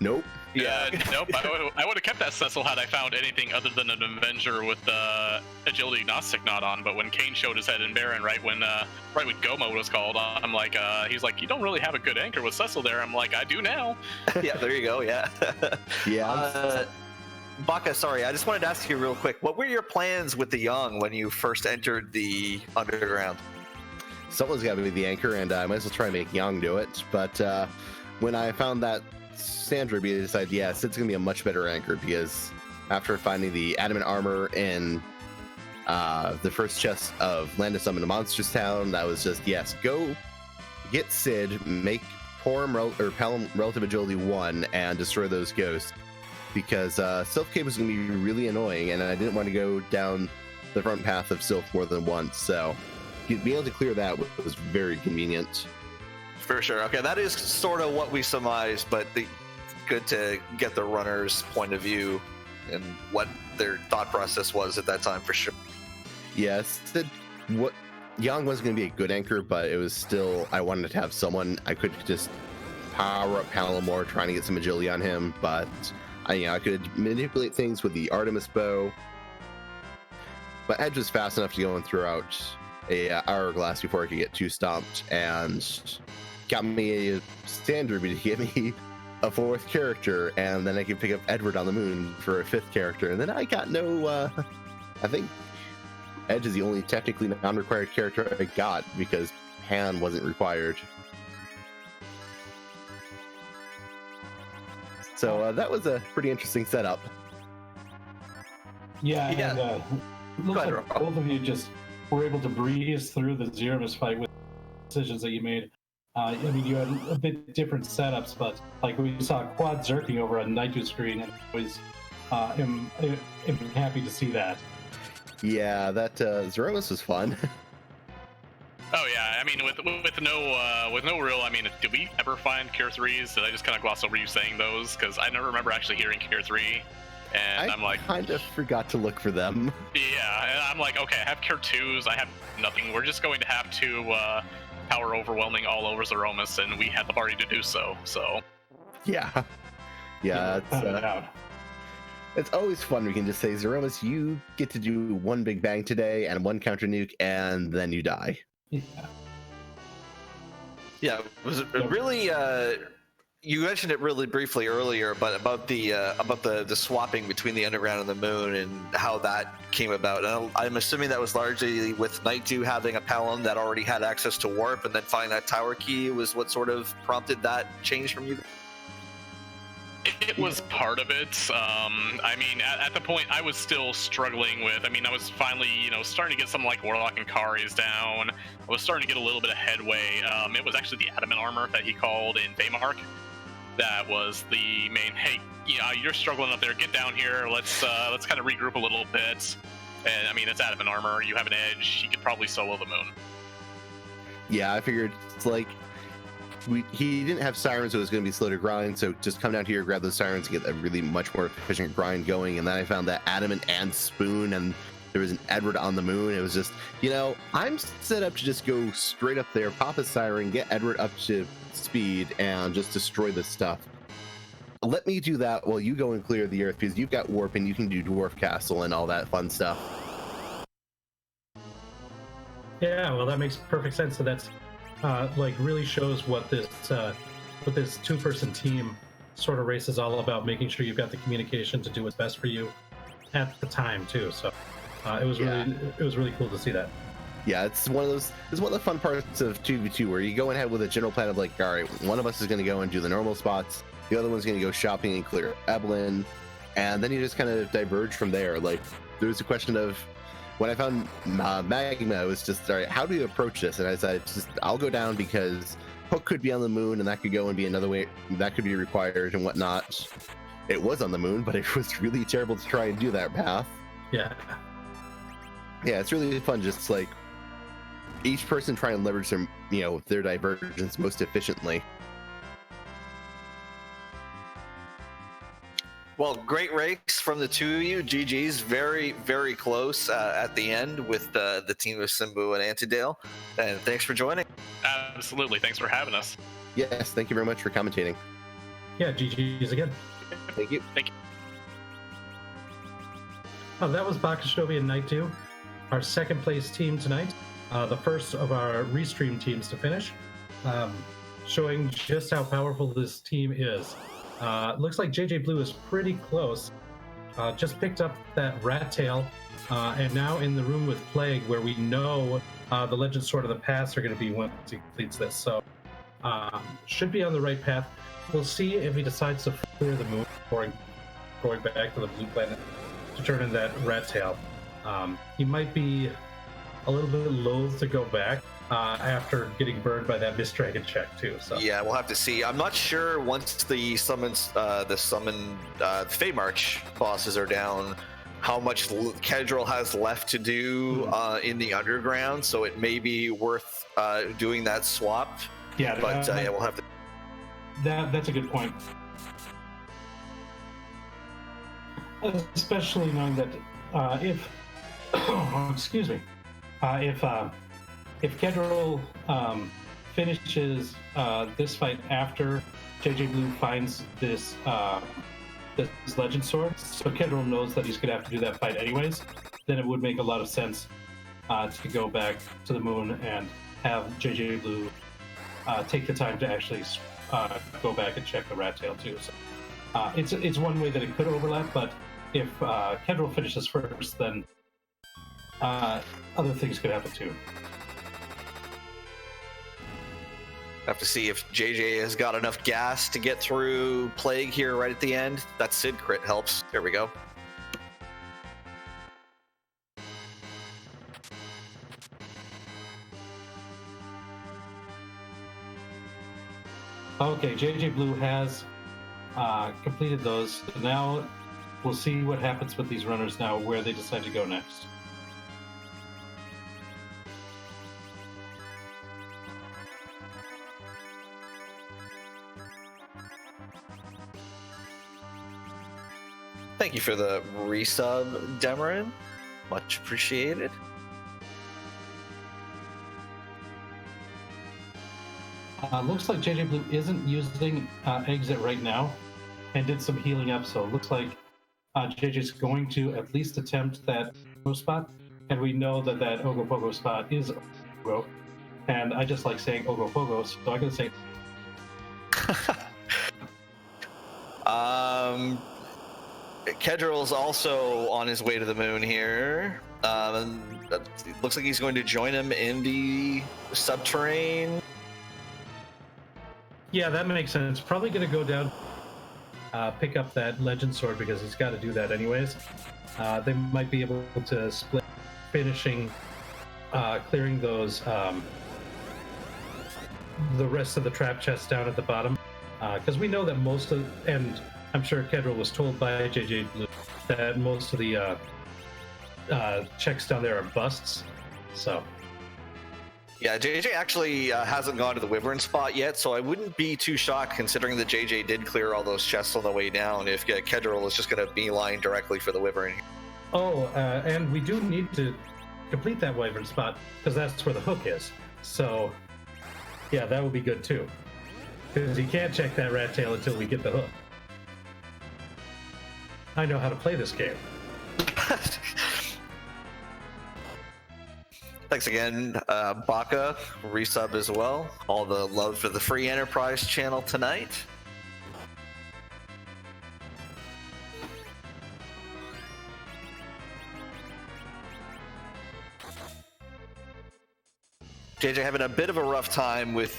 Nope. Yeah, nope. I would have kept that Cecil had I found anything other than an Avenger with the agility agnostic knot on. But when Kane showed his head in Baron, right when Go mode was called, I'm like, he's like, you don't really have a good anchor with Cecil there. I'm like, I do now. Yeah, there you go. Yeah. Yeah. Baka, sorry, I just wanted to ask you real quick. What were your plans with the Young when you first entered the underground? Someone's got to be the anchor, and I might as well try and make Yang do it. But when I found that Sandra, I decided, yes, it's going to be a much better anchor, because after finding the adamant armor in the first chest of Land of Summon a Monsters Town, that was just, yes, go get Sid, make Pelham Relative Agility 1, and destroy those ghosts, because Sylph Cave was going to be really annoying, and I didn't want to go down the front path of Sylph more than once, so being able to clear that was very convenient. For sure. Okay, that is sort of what we surmised, but good to get the runner's point of view and what their thought process was at that time, for sure. Yes, what Yang was going to be a good anchor, but it was still, I wanted to have someone I could just power up Palamore, trying to get some agility on him, but I could manipulate things with the Artemis bow. But Edge was fast enough to go and throw out a hourglass before I could get too stomped, and got me a standard to get me a fourth character, and then I could pick up Edward on the moon for a fifth character, and then I got no I think Edge is the only technically non-required character I got, because Han wasn't required. So that was a pretty interesting setup. Yeah, Yeah. and looks like both of you just were able to breeze through the Zeromus fight with decisions that you made. I mean, you had a bit different setups, but like we saw quad zerking over on Naitu's screen, and I was am happy to see that. Yeah, that Zeromus was fun. Oh yeah, I mean, with no real, I mean, did we ever find Cure 3s? Did I just kind of gloss over you saying those? Because I never remember actually hearing Cure 3, and I'm like, kind of forgot to look for them. yeah, and I'm like, okay, I have Cure 2s, I have nothing. We're just going to have to power overwhelming all over Zeromus, and we had the party to do so. So Yeah, it's, It's always fun. We can just say, Zeromus, you get to do one big bang today and one counter nuke, and then you die. Yeah. Yeah, was it really? You mentioned it really briefly earlier, but about the swapping between the underground and the moon and how that came about. And I'm assuming that was largely with Night 2 having a Palom that already had access to warp, and then finding that tower key was what sort of prompted that change from you. It was part of it. I mean, at the point, I was still struggling with. I mean, I was finally, starting to get some like Warlock and Kari's down. I was starting to get a little bit of headway. It was actually the Adamant armor that he called in Baymark. That was the main. Hey, you're struggling up there. Get down here. Let's kind of regroup a little bit. And I mean, it's Adamant armor. You have an edge. He could probably solo the moon. Yeah, I figured it's like he didn't have sirens, so it was going to be slow to grind. So just come down here, grab those sirens, and get a really much more efficient grind going. And then I found that Adamant and Spoon, and there was an Edward on the moon. It was just, I'm set up to just go straight up there, pop a siren, get Edward up to speed, and just destroy this stuff. Let me do that while you go and clear the earth, because you've got warp and you can do Dwarf Castle and all that fun stuff. Yeah, well, that makes perfect sense. So that's really shows what this two-person team sort of race is all about, making sure you've got the communication to do what's best for you at the time too. So it was really cool to see that. Yeah, it's one of the fun parts of 2v2 where you go ahead with a general plan of like, all right, one of us is going to go and do the normal spots, the other one's going to go shopping and clear Evelyn, and then you just kind of diverge from there. Like, there was a question of, when I found Magma, it was just, all right, how do you approach this? And I said, I'll go down because Hook could be on the moon, and that could go and be another way that could be required and whatnot. It was on the moon, but it was really terrible to try and do that path. Yeah, it's really fun, just like each person trying to leverage their divergence most efficiently. Well, great race from the two of you. GG's very, very close at the end with the team of Simbu and Antidale. And thanks for joining. Absolutely. Thanks for having us. Yes, thank you very much for commentating. Yeah, GG's again. Thank you. Thank you. Oh, that was Bakashnobi and Night 2, our second place team tonight. The first of our restream teams to finish, showing just how powerful this team is. Looks like JJ Blue is pretty close. Just picked up that rat tail, and now in the room with Plague, where we know the Legend Sword of the Past are going to be once he completes this. So should be on the right path. We'll see if he decides to clear the moon before going back to the blue planet to turn in that rat tail. He might be a little bit loath to go back after getting burned by that Mist Dragon check too. So yeah, we'll have to see. I'm not sure once the Fey March bosses are down, how much Kedril has left to do in the underground. So it may be worth doing that swap. Yeah, but we'll have to. That's a good point. Especially knowing that if excuse me, if Kedril finishes this fight after JJ Blue finds this Legend Sword, so Kedril knows that he's going to have to do that fight anyways, then it would make a lot of sense to go back to the moon and have JJ Blue take the time to actually go back and check the rat tail too. So it's one way that it could overlap, but if Kedril finishes first, then other things could happen too. Have to see if JJ has got enough gas to get through Plague here right at the end. That Sid crit helps. There we go. Okay, JJ Blue has completed those. So now we'll see what happens with these runners now, where they decide to go next. Thank you for the resub, Demarin. Much appreciated. Looks like JJ Blue isn't using exit right now and did some healing up, so it looks like JJ's going to at least attempt that spot, and we know that that Ogopogo spot is Ogo, and I just like saying Ogopogo, so I'm going to say. Kedrill's also on his way to the moon here. It looks like he's going to join him in the subterranean. Yeah, that makes sense. Probably going to go down, pick up that legend sword because he's got to do that anyways. They might be able to split, finishing, clearing those, the rest of the trap chests down at the bottom. Because we know that most of, and I'm sure Kedrill was told by JJ Blue that most of the checks down there are busts. So. Yeah, JJ actually hasn't gone to the Wyvern spot yet, so I wouldn't be too shocked considering that JJ did clear all those chests on the way down if Kedrill is just going to beeline directly for the Wyvern. Oh, and we do need to complete that Wyvern spot because that's where the hook is. So, yeah, that would be good too. Because he can't check that rat tail until we get the hook. I know how to play this game. Thanks again, Baka, resub as well. All the love for the Free Enterprise channel tonight. JJ having a bit of a rough time with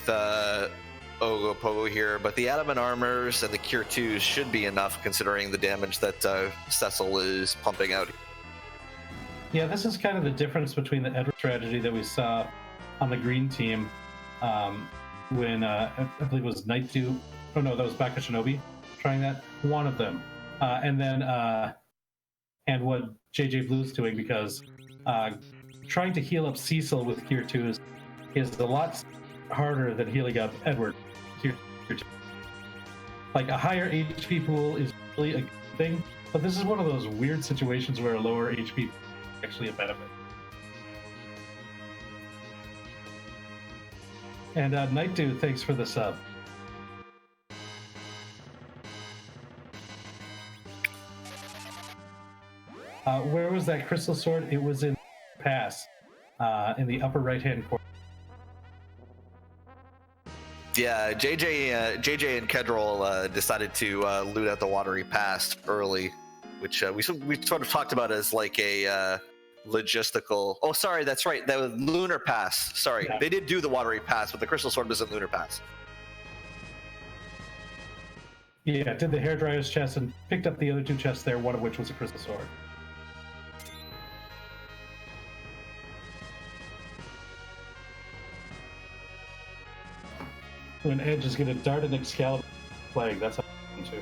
Ogopogo here, but the Adamant Armors and the Cure 2s should be enough considering the damage that Cecil is pumping out. Yeah, this is kind of the difference between the Edward strategy that we saw on the green team when I believe it was Night Dew. Oh no, that was Baka Shinobi trying that. One of them. And then and what JJ Blue's doing, because trying to heal up Cecil with Cure 2s is a lot harder than healing up Edward. Cure 2. Like a higher HP pool is really a good thing, but this is one of those weird situations where a lower HP actually a benefit. And Night Dew, thanks for the sub. Where was that crystal sword? It was in pass, in the upper right-hand corner. Yeah, JJ and Kedrill decided to loot out the watery pass early, which we sort of talked about as like a logistical. Oh, sorry, that's right. That was Lunar Pass. Sorry, yeah. They did do the watery pass, but the crystal sword was in Lunar Pass. Yeah, did the hairdryer's chest and picked up the other two chests there, one of which was a crystal sword. When Edge is going to dart an Excalibur flag, that's how too.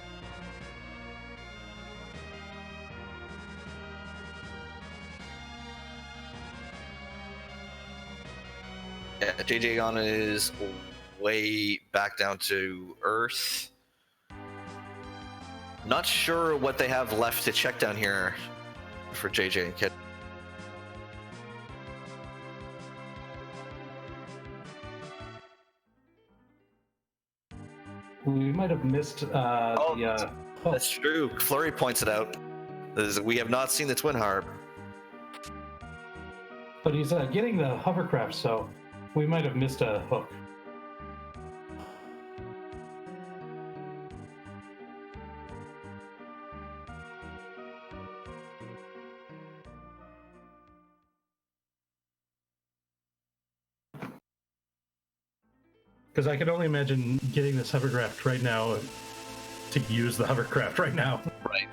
Yeah, JJ on his way back down to Earth. Not sure what they have left to check down here for JJ and Kid. We might have missed That's true. Flurry points it out. We have not seen the Twin Harp. But he's getting the hovercraft, so we might have missed a hook. Because I can only imagine getting this hovercraft right now to use the hovercraft right now. Right.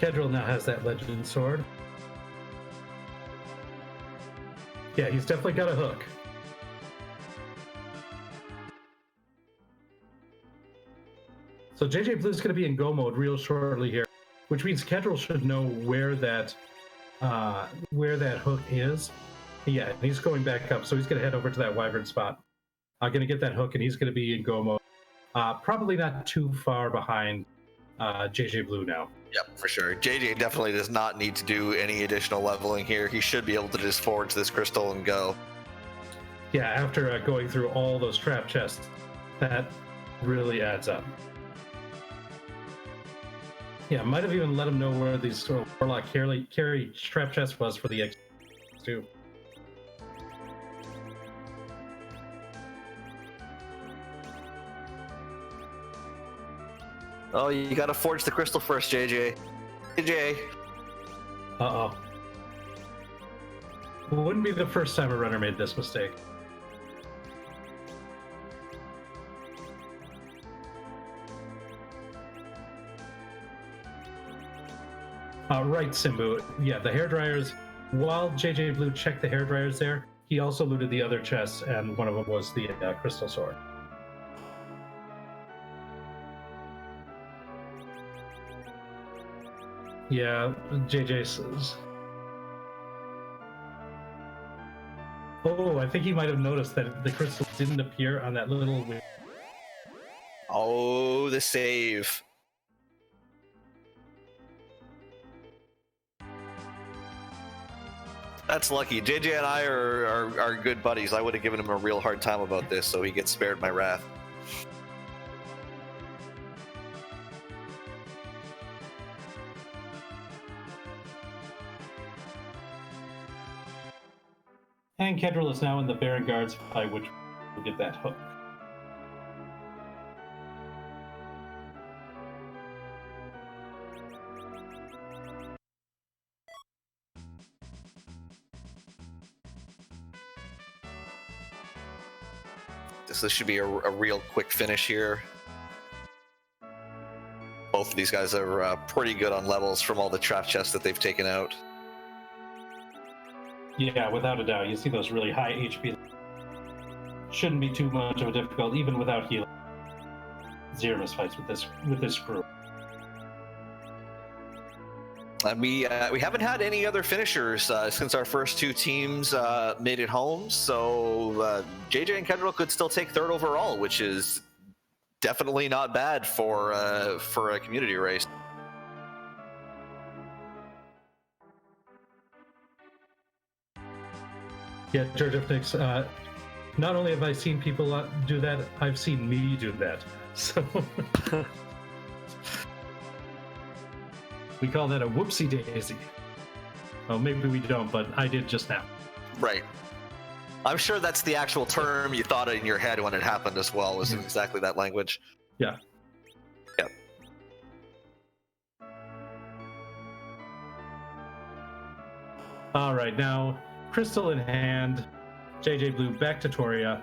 Kedrill now has that legend sword. Yeah, he's definitely got a hook. So JJ Blue's going to be in go mode real shortly here, which means Kedrill should know where that hook is. Yeah, he's going back up, so he's going to head over to that wyvern spot. Going to get that hook, and he's going to be in go mode. Probably not too far behind JJ Blue now. Yep, for sure. JJ definitely does not need to do any additional leveling here. He should be able to just forge this crystal and go. Yeah, after going through all those trap chests, that really adds up. Yeah, might have even let him know where these sort of Warlock carry trap chest was for the X2. Oh, you gotta forge the crystal first, JJ. JJ. Uh-oh. It wouldn't be the first time a runner made this mistake. Right, Simbu. Yeah, the hairdryers. While JJ Blue checked the hairdryers there, he also looted the other chests, and one of them was the crystal sword. Yeah, JJ says. Oh, I think he might have noticed that the crystal didn't appear on that little. Oh, the save. That's lucky. JJ and I are good buddies. I would have given him a real hard time about this, so he gets spared my wrath. And Kedril is now in the Baron Guards fight, which will get that hook. This should be a real quick finish here. Both of these guys are pretty good on levels from all the trap chests that they've taken out. Yeah, without a doubt. You see those really high HP. Shouldn't be too much of a difficult, even without healing. Zero misfights with this crew. And we haven't had any other finishers since our first two teams made it home. So JJ and Kendall could still take third overall, which is definitely not bad for a community race. Yeah, George Nix, not only have I seen people do that, I've seen me do that. So we call that a whoopsie daisy. Well, maybe we don't, but I did just now. Right. I'm sure that's the actual term you thought in your head when it happened as well, was exactly that language. Yeah. Yep. All right, now crystal in hand, JJ Blue back to Toria.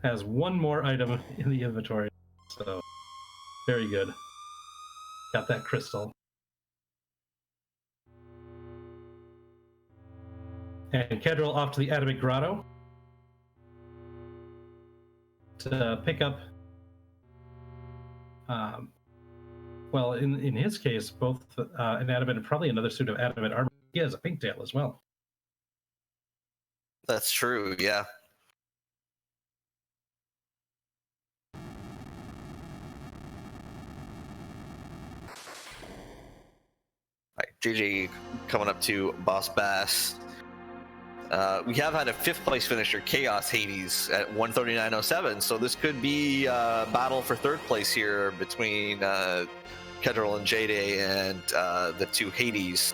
Has one more item in the inventory, so very good. Got that crystal. And Kedril off to the Adamant Grotto to pick up, well, in his case, both an adamant and probably another suit of adamant armor. He has a pigtail as well. That's true, yeah. Right, JJ coming up to Boss Bass. We have had a fifth place finisher, Chaos Hades, at 139.07, so this could be a battle for third place here between Kedril and JJ and the two Hades.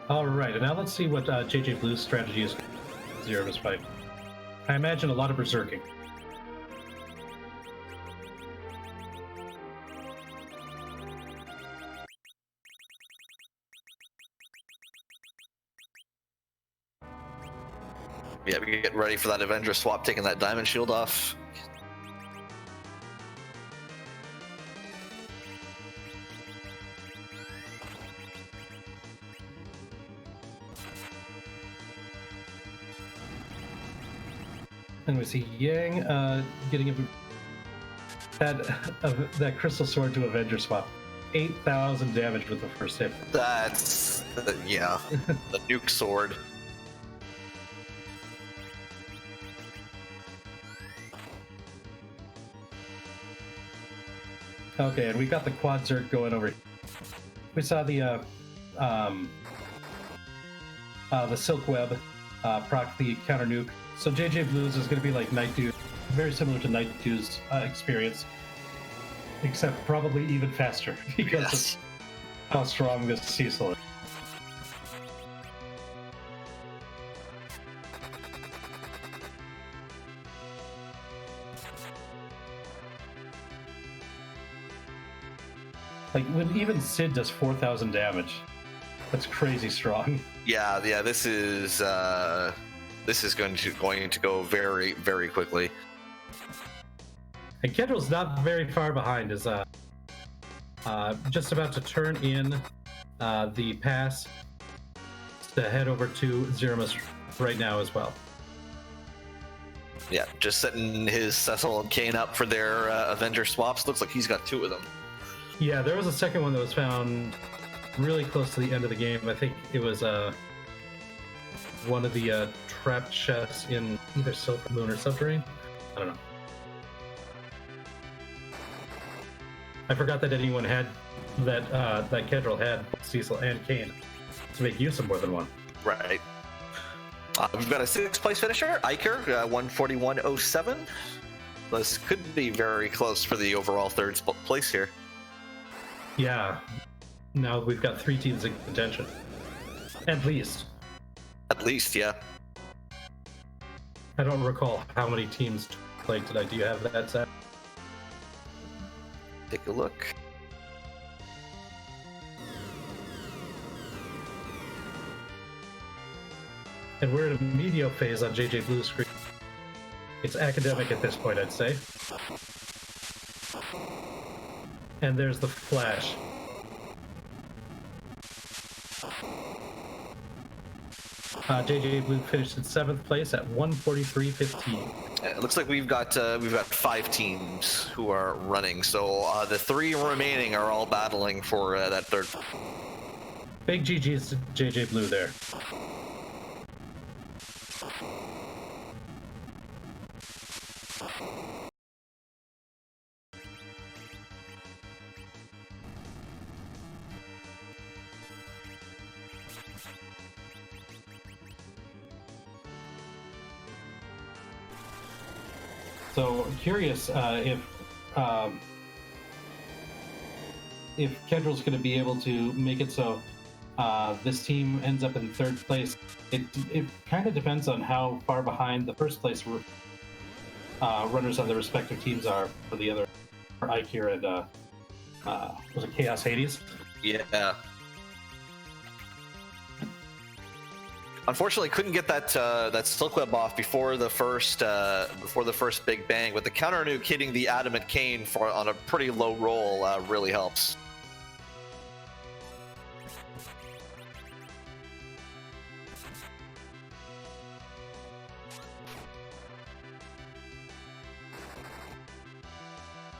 All right, and now let's see what JJ Blue's strategy is. Zero misfight. I imagine a lot of berserking. Yeah, we get ready for that Avenger swap, taking that diamond shield off. And we see Yang getting that crystal sword to Avenger swap. 8,000 damage with the first hit. That's yeah, the nuke sword. Okay, and we got the quad zerg going over here. We saw the silk web proc the counter nuke. So JJ Blues is going to be like Night Dew, very similar to Night Dew's experience, except probably even faster because of how strong this Cecil is. Like when even Sid does 4,000 damage, that's crazy strong. Yeah. This is going to go very, very quickly. And Kendrill's not very far behind. Is just about to turn in the pass to head over to Zeramus right now as well. Yeah, just setting his Cecil and Kane up for their Avenger swaps. Looks like he's got 2 of them. Yeah, there was a second one that was found really close to the end of the game. I think it was one of the trapped chests in either Lunar Subterrane. I don't know. I forgot that anyone had that Kedril had Cecil and Kane to make use of more than one. Right. We've got a 6th place finisher, Iker, 141.07. This could be very close for the overall 3rd place here. Yeah. Now we've got 3 teams in contention. At least. At least, yeah. I don't recall how many teams played tonight. Do you have that set? Take a look. And we're in a medio phase on JJ Blue screen. It's academic at this point, I'd say. And there's the flash. JJ Blue finished in 7th place at 143.15. It looks like we've got 5 teams who are running, so the 3 remaining are all battling for that 3rd. Big GG's to JJ Blue there. So curious if Kendrill's going to be able to make it so this team ends up in 3rd place. It kind of depends on how far behind the 1st place runners on the respective teams are for the other, for Ikir and was it Chaos Hades? Yeah. Unfortunately, couldn't get that silk web off before the first big bang. But the counter nuke hitting the adamant Kane on a pretty low roll really helps.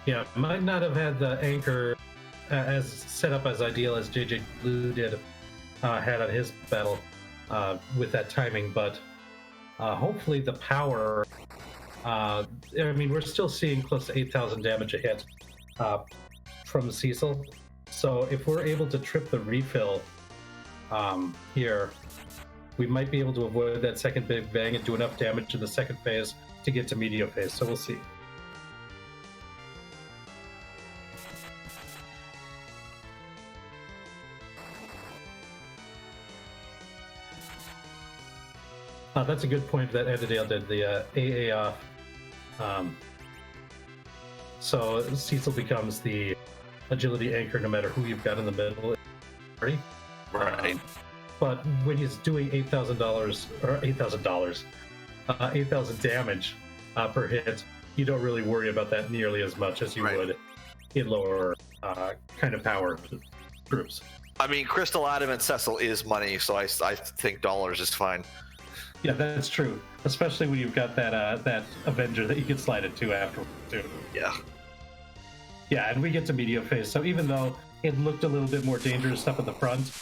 Yeah, might not have had the anchor as set up as ideal as JJ Blue did had on his battle. With that timing, but hopefully the power. I mean, we're still seeing close to 8,000 damage a hit from Cecil. So if we're able to trip the refill here, we might be able to avoid that second big bang and do enough damage in the 2nd phase to get to medium phase. So we'll see. That's a good point that Edidale did, the AA off. So Cecil becomes the agility anchor no matter who you've got in the middle. Right. But when he's doing $8,000 or $8,000 damage per hit, you don't really worry about that nearly as much as you would in lower kind of power groups. I mean, Crystal Adamant Cecil is money, so I think dollars is fine. Yeah, that's true. Especially when you've got that Avenger that you can slide it to after too. Yeah. Yeah, and we get to media phase. So even though it looked a little bit more dangerous up at the front.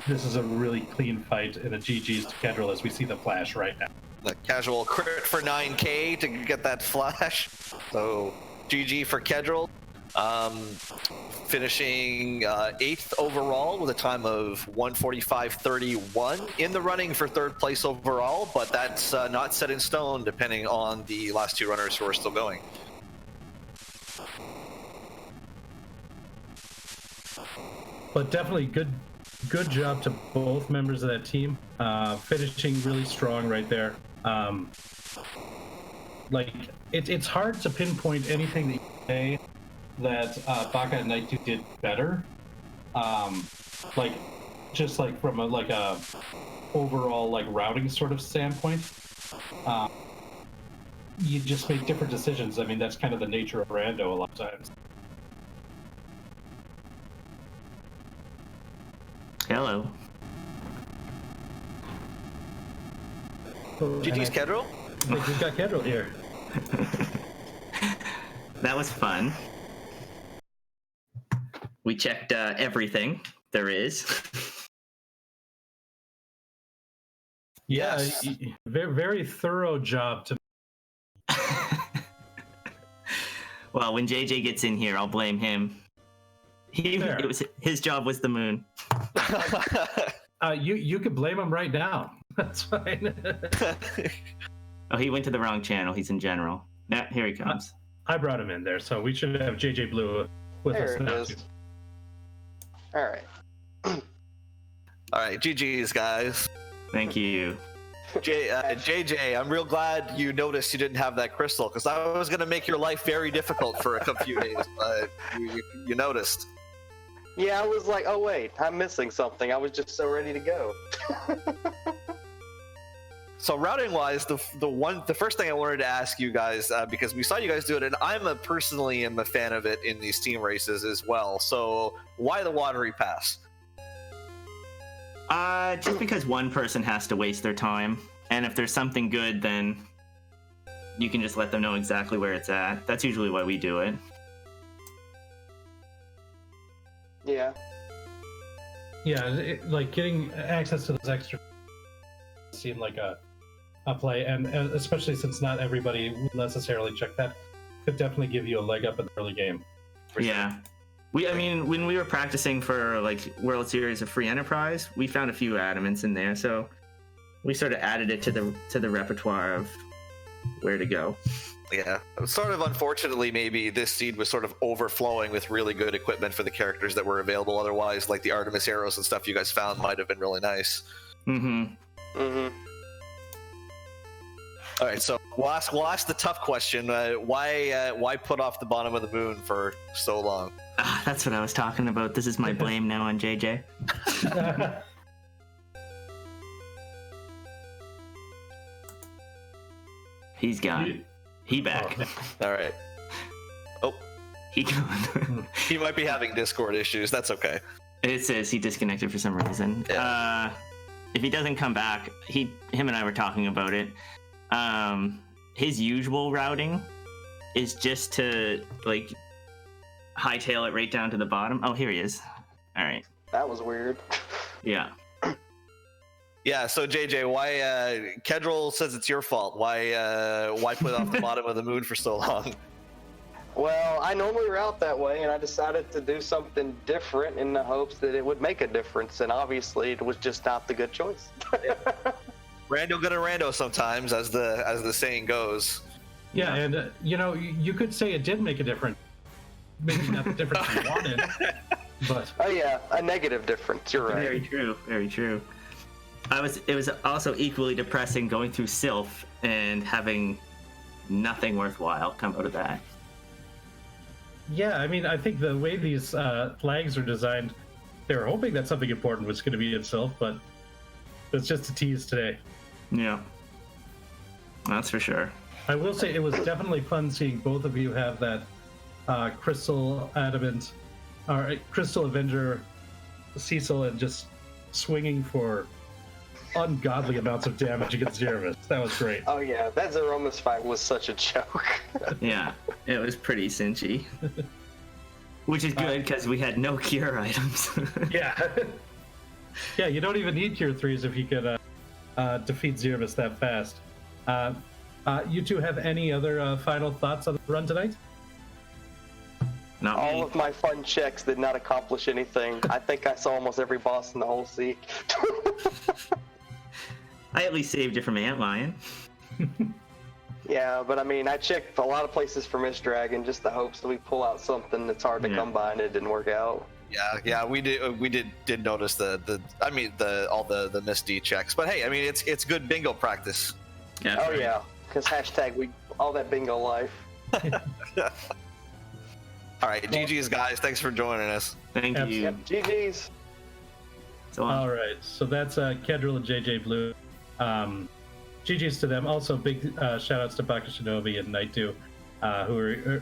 This is a really clean fight and a GG's to Kedril as we see the flash right now. The casual crit for 9k to get that flash. So GG for Kedril. Finishing 8th overall with a time of 1:45.31, in the running for 3rd place overall, but that's not set in stone depending on the last 2 runners who are still going. But definitely good job to both members of that team, finishing really strong right there. Like it's hard to pinpoint anything that you say that Baka and Night 2 did better. Like just like from a overall like routing sort of standpoint. You just make different decisions. I mean, that's kind of the nature of Rando a lot of times. Hello. GG's Kedril? Like we've got Kedril here. That was fun. We checked everything there is. Yeah, Yes. very, very thorough job to. Well, when JJ gets in here, I'll blame him. His job was the moon. You could blame him right now. That's fine. Oh, he went to the wrong channel. He's in general. Yeah, here he comes. I brought him in there, so we should have JJ Blue with There us it now. is. Too. All right. All right, GG's guys. Thank you. JJ, I'm real glad you noticed you didn't have that crystal, because I was going to make your life very difficult for a few days, but you noticed. Yeah, I was like, oh wait, I'm missing something. I was just so ready to go. So routing wise, the first thing I wanted to ask you guys, because we saw you guys do it, and personally am a fan of it in these team races as well. So why the watery pass? Just because one person has to waste their time, and if there's something good, then you can just let them know exactly where it's at. That's usually why we do it. Yeah. Yeah, like getting access to those extra seemed like a play, and especially since not everybody will necessarily check that, could definitely give you a leg up in the early game. Yeah. I mean, when we were practicing for like World Series of Free Enterprise, we found a few adamants in there, so we sort of added it to the repertoire of where to go. Yeah, sort of unfortunately, maybe this seed was sort of overflowing with really good equipment for the characters that were available. Otherwise, like the Artemis arrows and stuff you guys found might have been really nice. Mm-hmm. Mm-hmm. All right, so we'll ask the tough question. Why put off the bottom of the moon for so long? That's what I was talking about. This is my blame now on JJ. He's gone. He back. All right. Oh, He gone. he might be having Discord issues. That's okay. It says he disconnected for some reason. Yeah. If he doesn't come back, him and I were talking about it. His usual routing is just to like hightail it right down to the bottom. Oh, here he is. All right. That was weird. Yeah. Yeah. So JJ, why? Kedril says it's your fault. Why put off the bottom of the moon for so long? Well, I normally route that way, and I decided to do something different in the hopes that it would make a difference, and obviously it was just not the good choice. Rando gonna rando sometimes, as the saying goes. Yeah, and you could say it did make a difference. Maybe not the difference you wanted, but Oh yeah, a negative difference. You're right. Very true. Very true. It was also equally depressing going through Sylph and having nothing worthwhile come out of that. yeah, I mean, I think the way these flags are designed, they were hoping that something important was going to be itself, but it's just a tease today. Yeah. That's for sure. I will say it was definitely fun seeing both of you have that Crystal Adamant, or Crystal Avenger Cecil, and just swinging for ungodly amounts of damage against Zeramis. That was great. Oh yeah, that Zeromus fight was such a joke. Yeah. It was pretty cinchy. Which is good because we had no cure items. Yeah. Yeah, you don't even need cure 3s if you could defeat Zervis that fast. You two have any other final thoughts on the run tonight? Not All me. of my fun checks did not accomplish anything. I think I saw almost every boss in the whole seek. I at least saved it from Antlion. Yeah, but I mean, I checked a lot of places for Mist Dragon, just the hopes that we pull out something that's hard to Yeah. come by, and it didn't work out. Yeah, we did notice all the Misty checks. But hey, I mean, it's good bingo practice. Yeah. Oh yeah, because hashtag all that bingo life. All right, GG's guys, thanks for joining us. Thank you. Yep, GG's. So long. All right, so that's Kedril and JJ Blue. GG's to them. Also, big shout outs to Baka Shinobi and Night 2, who were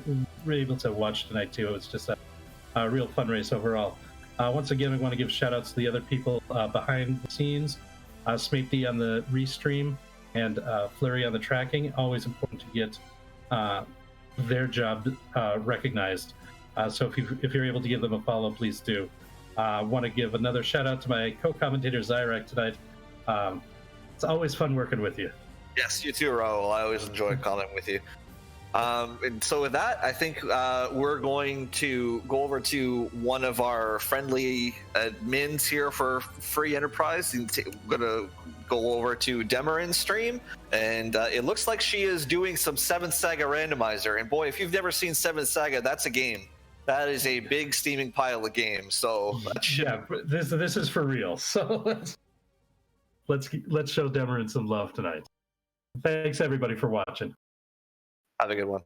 able to watch tonight too. It was just a real fun race overall. Once again, I want to give shout outs to the other people behind the scenes. Smeep D on the restream and Flurry on the tracking. Always important to get their job recognized. So if you're able to give them a follow, please do. Want to give another shout out to my co-commentator Zyrak tonight. It's always fun working with you. Yes, you too, Raul. I always enjoy commenting with you. And so with that, I think we're going to go over to one of our friendly admins here for Free Enterprise. We're going to go over to Demarin's stream, and it looks like she is doing some 7th Saga randomizer. And boy, if you've never seen 7th Saga, that's a game. That is a big steaming pile of games. So Yeah, this is for real. So let's show Demarin some love tonight. Thanks everybody for watching. have a good one.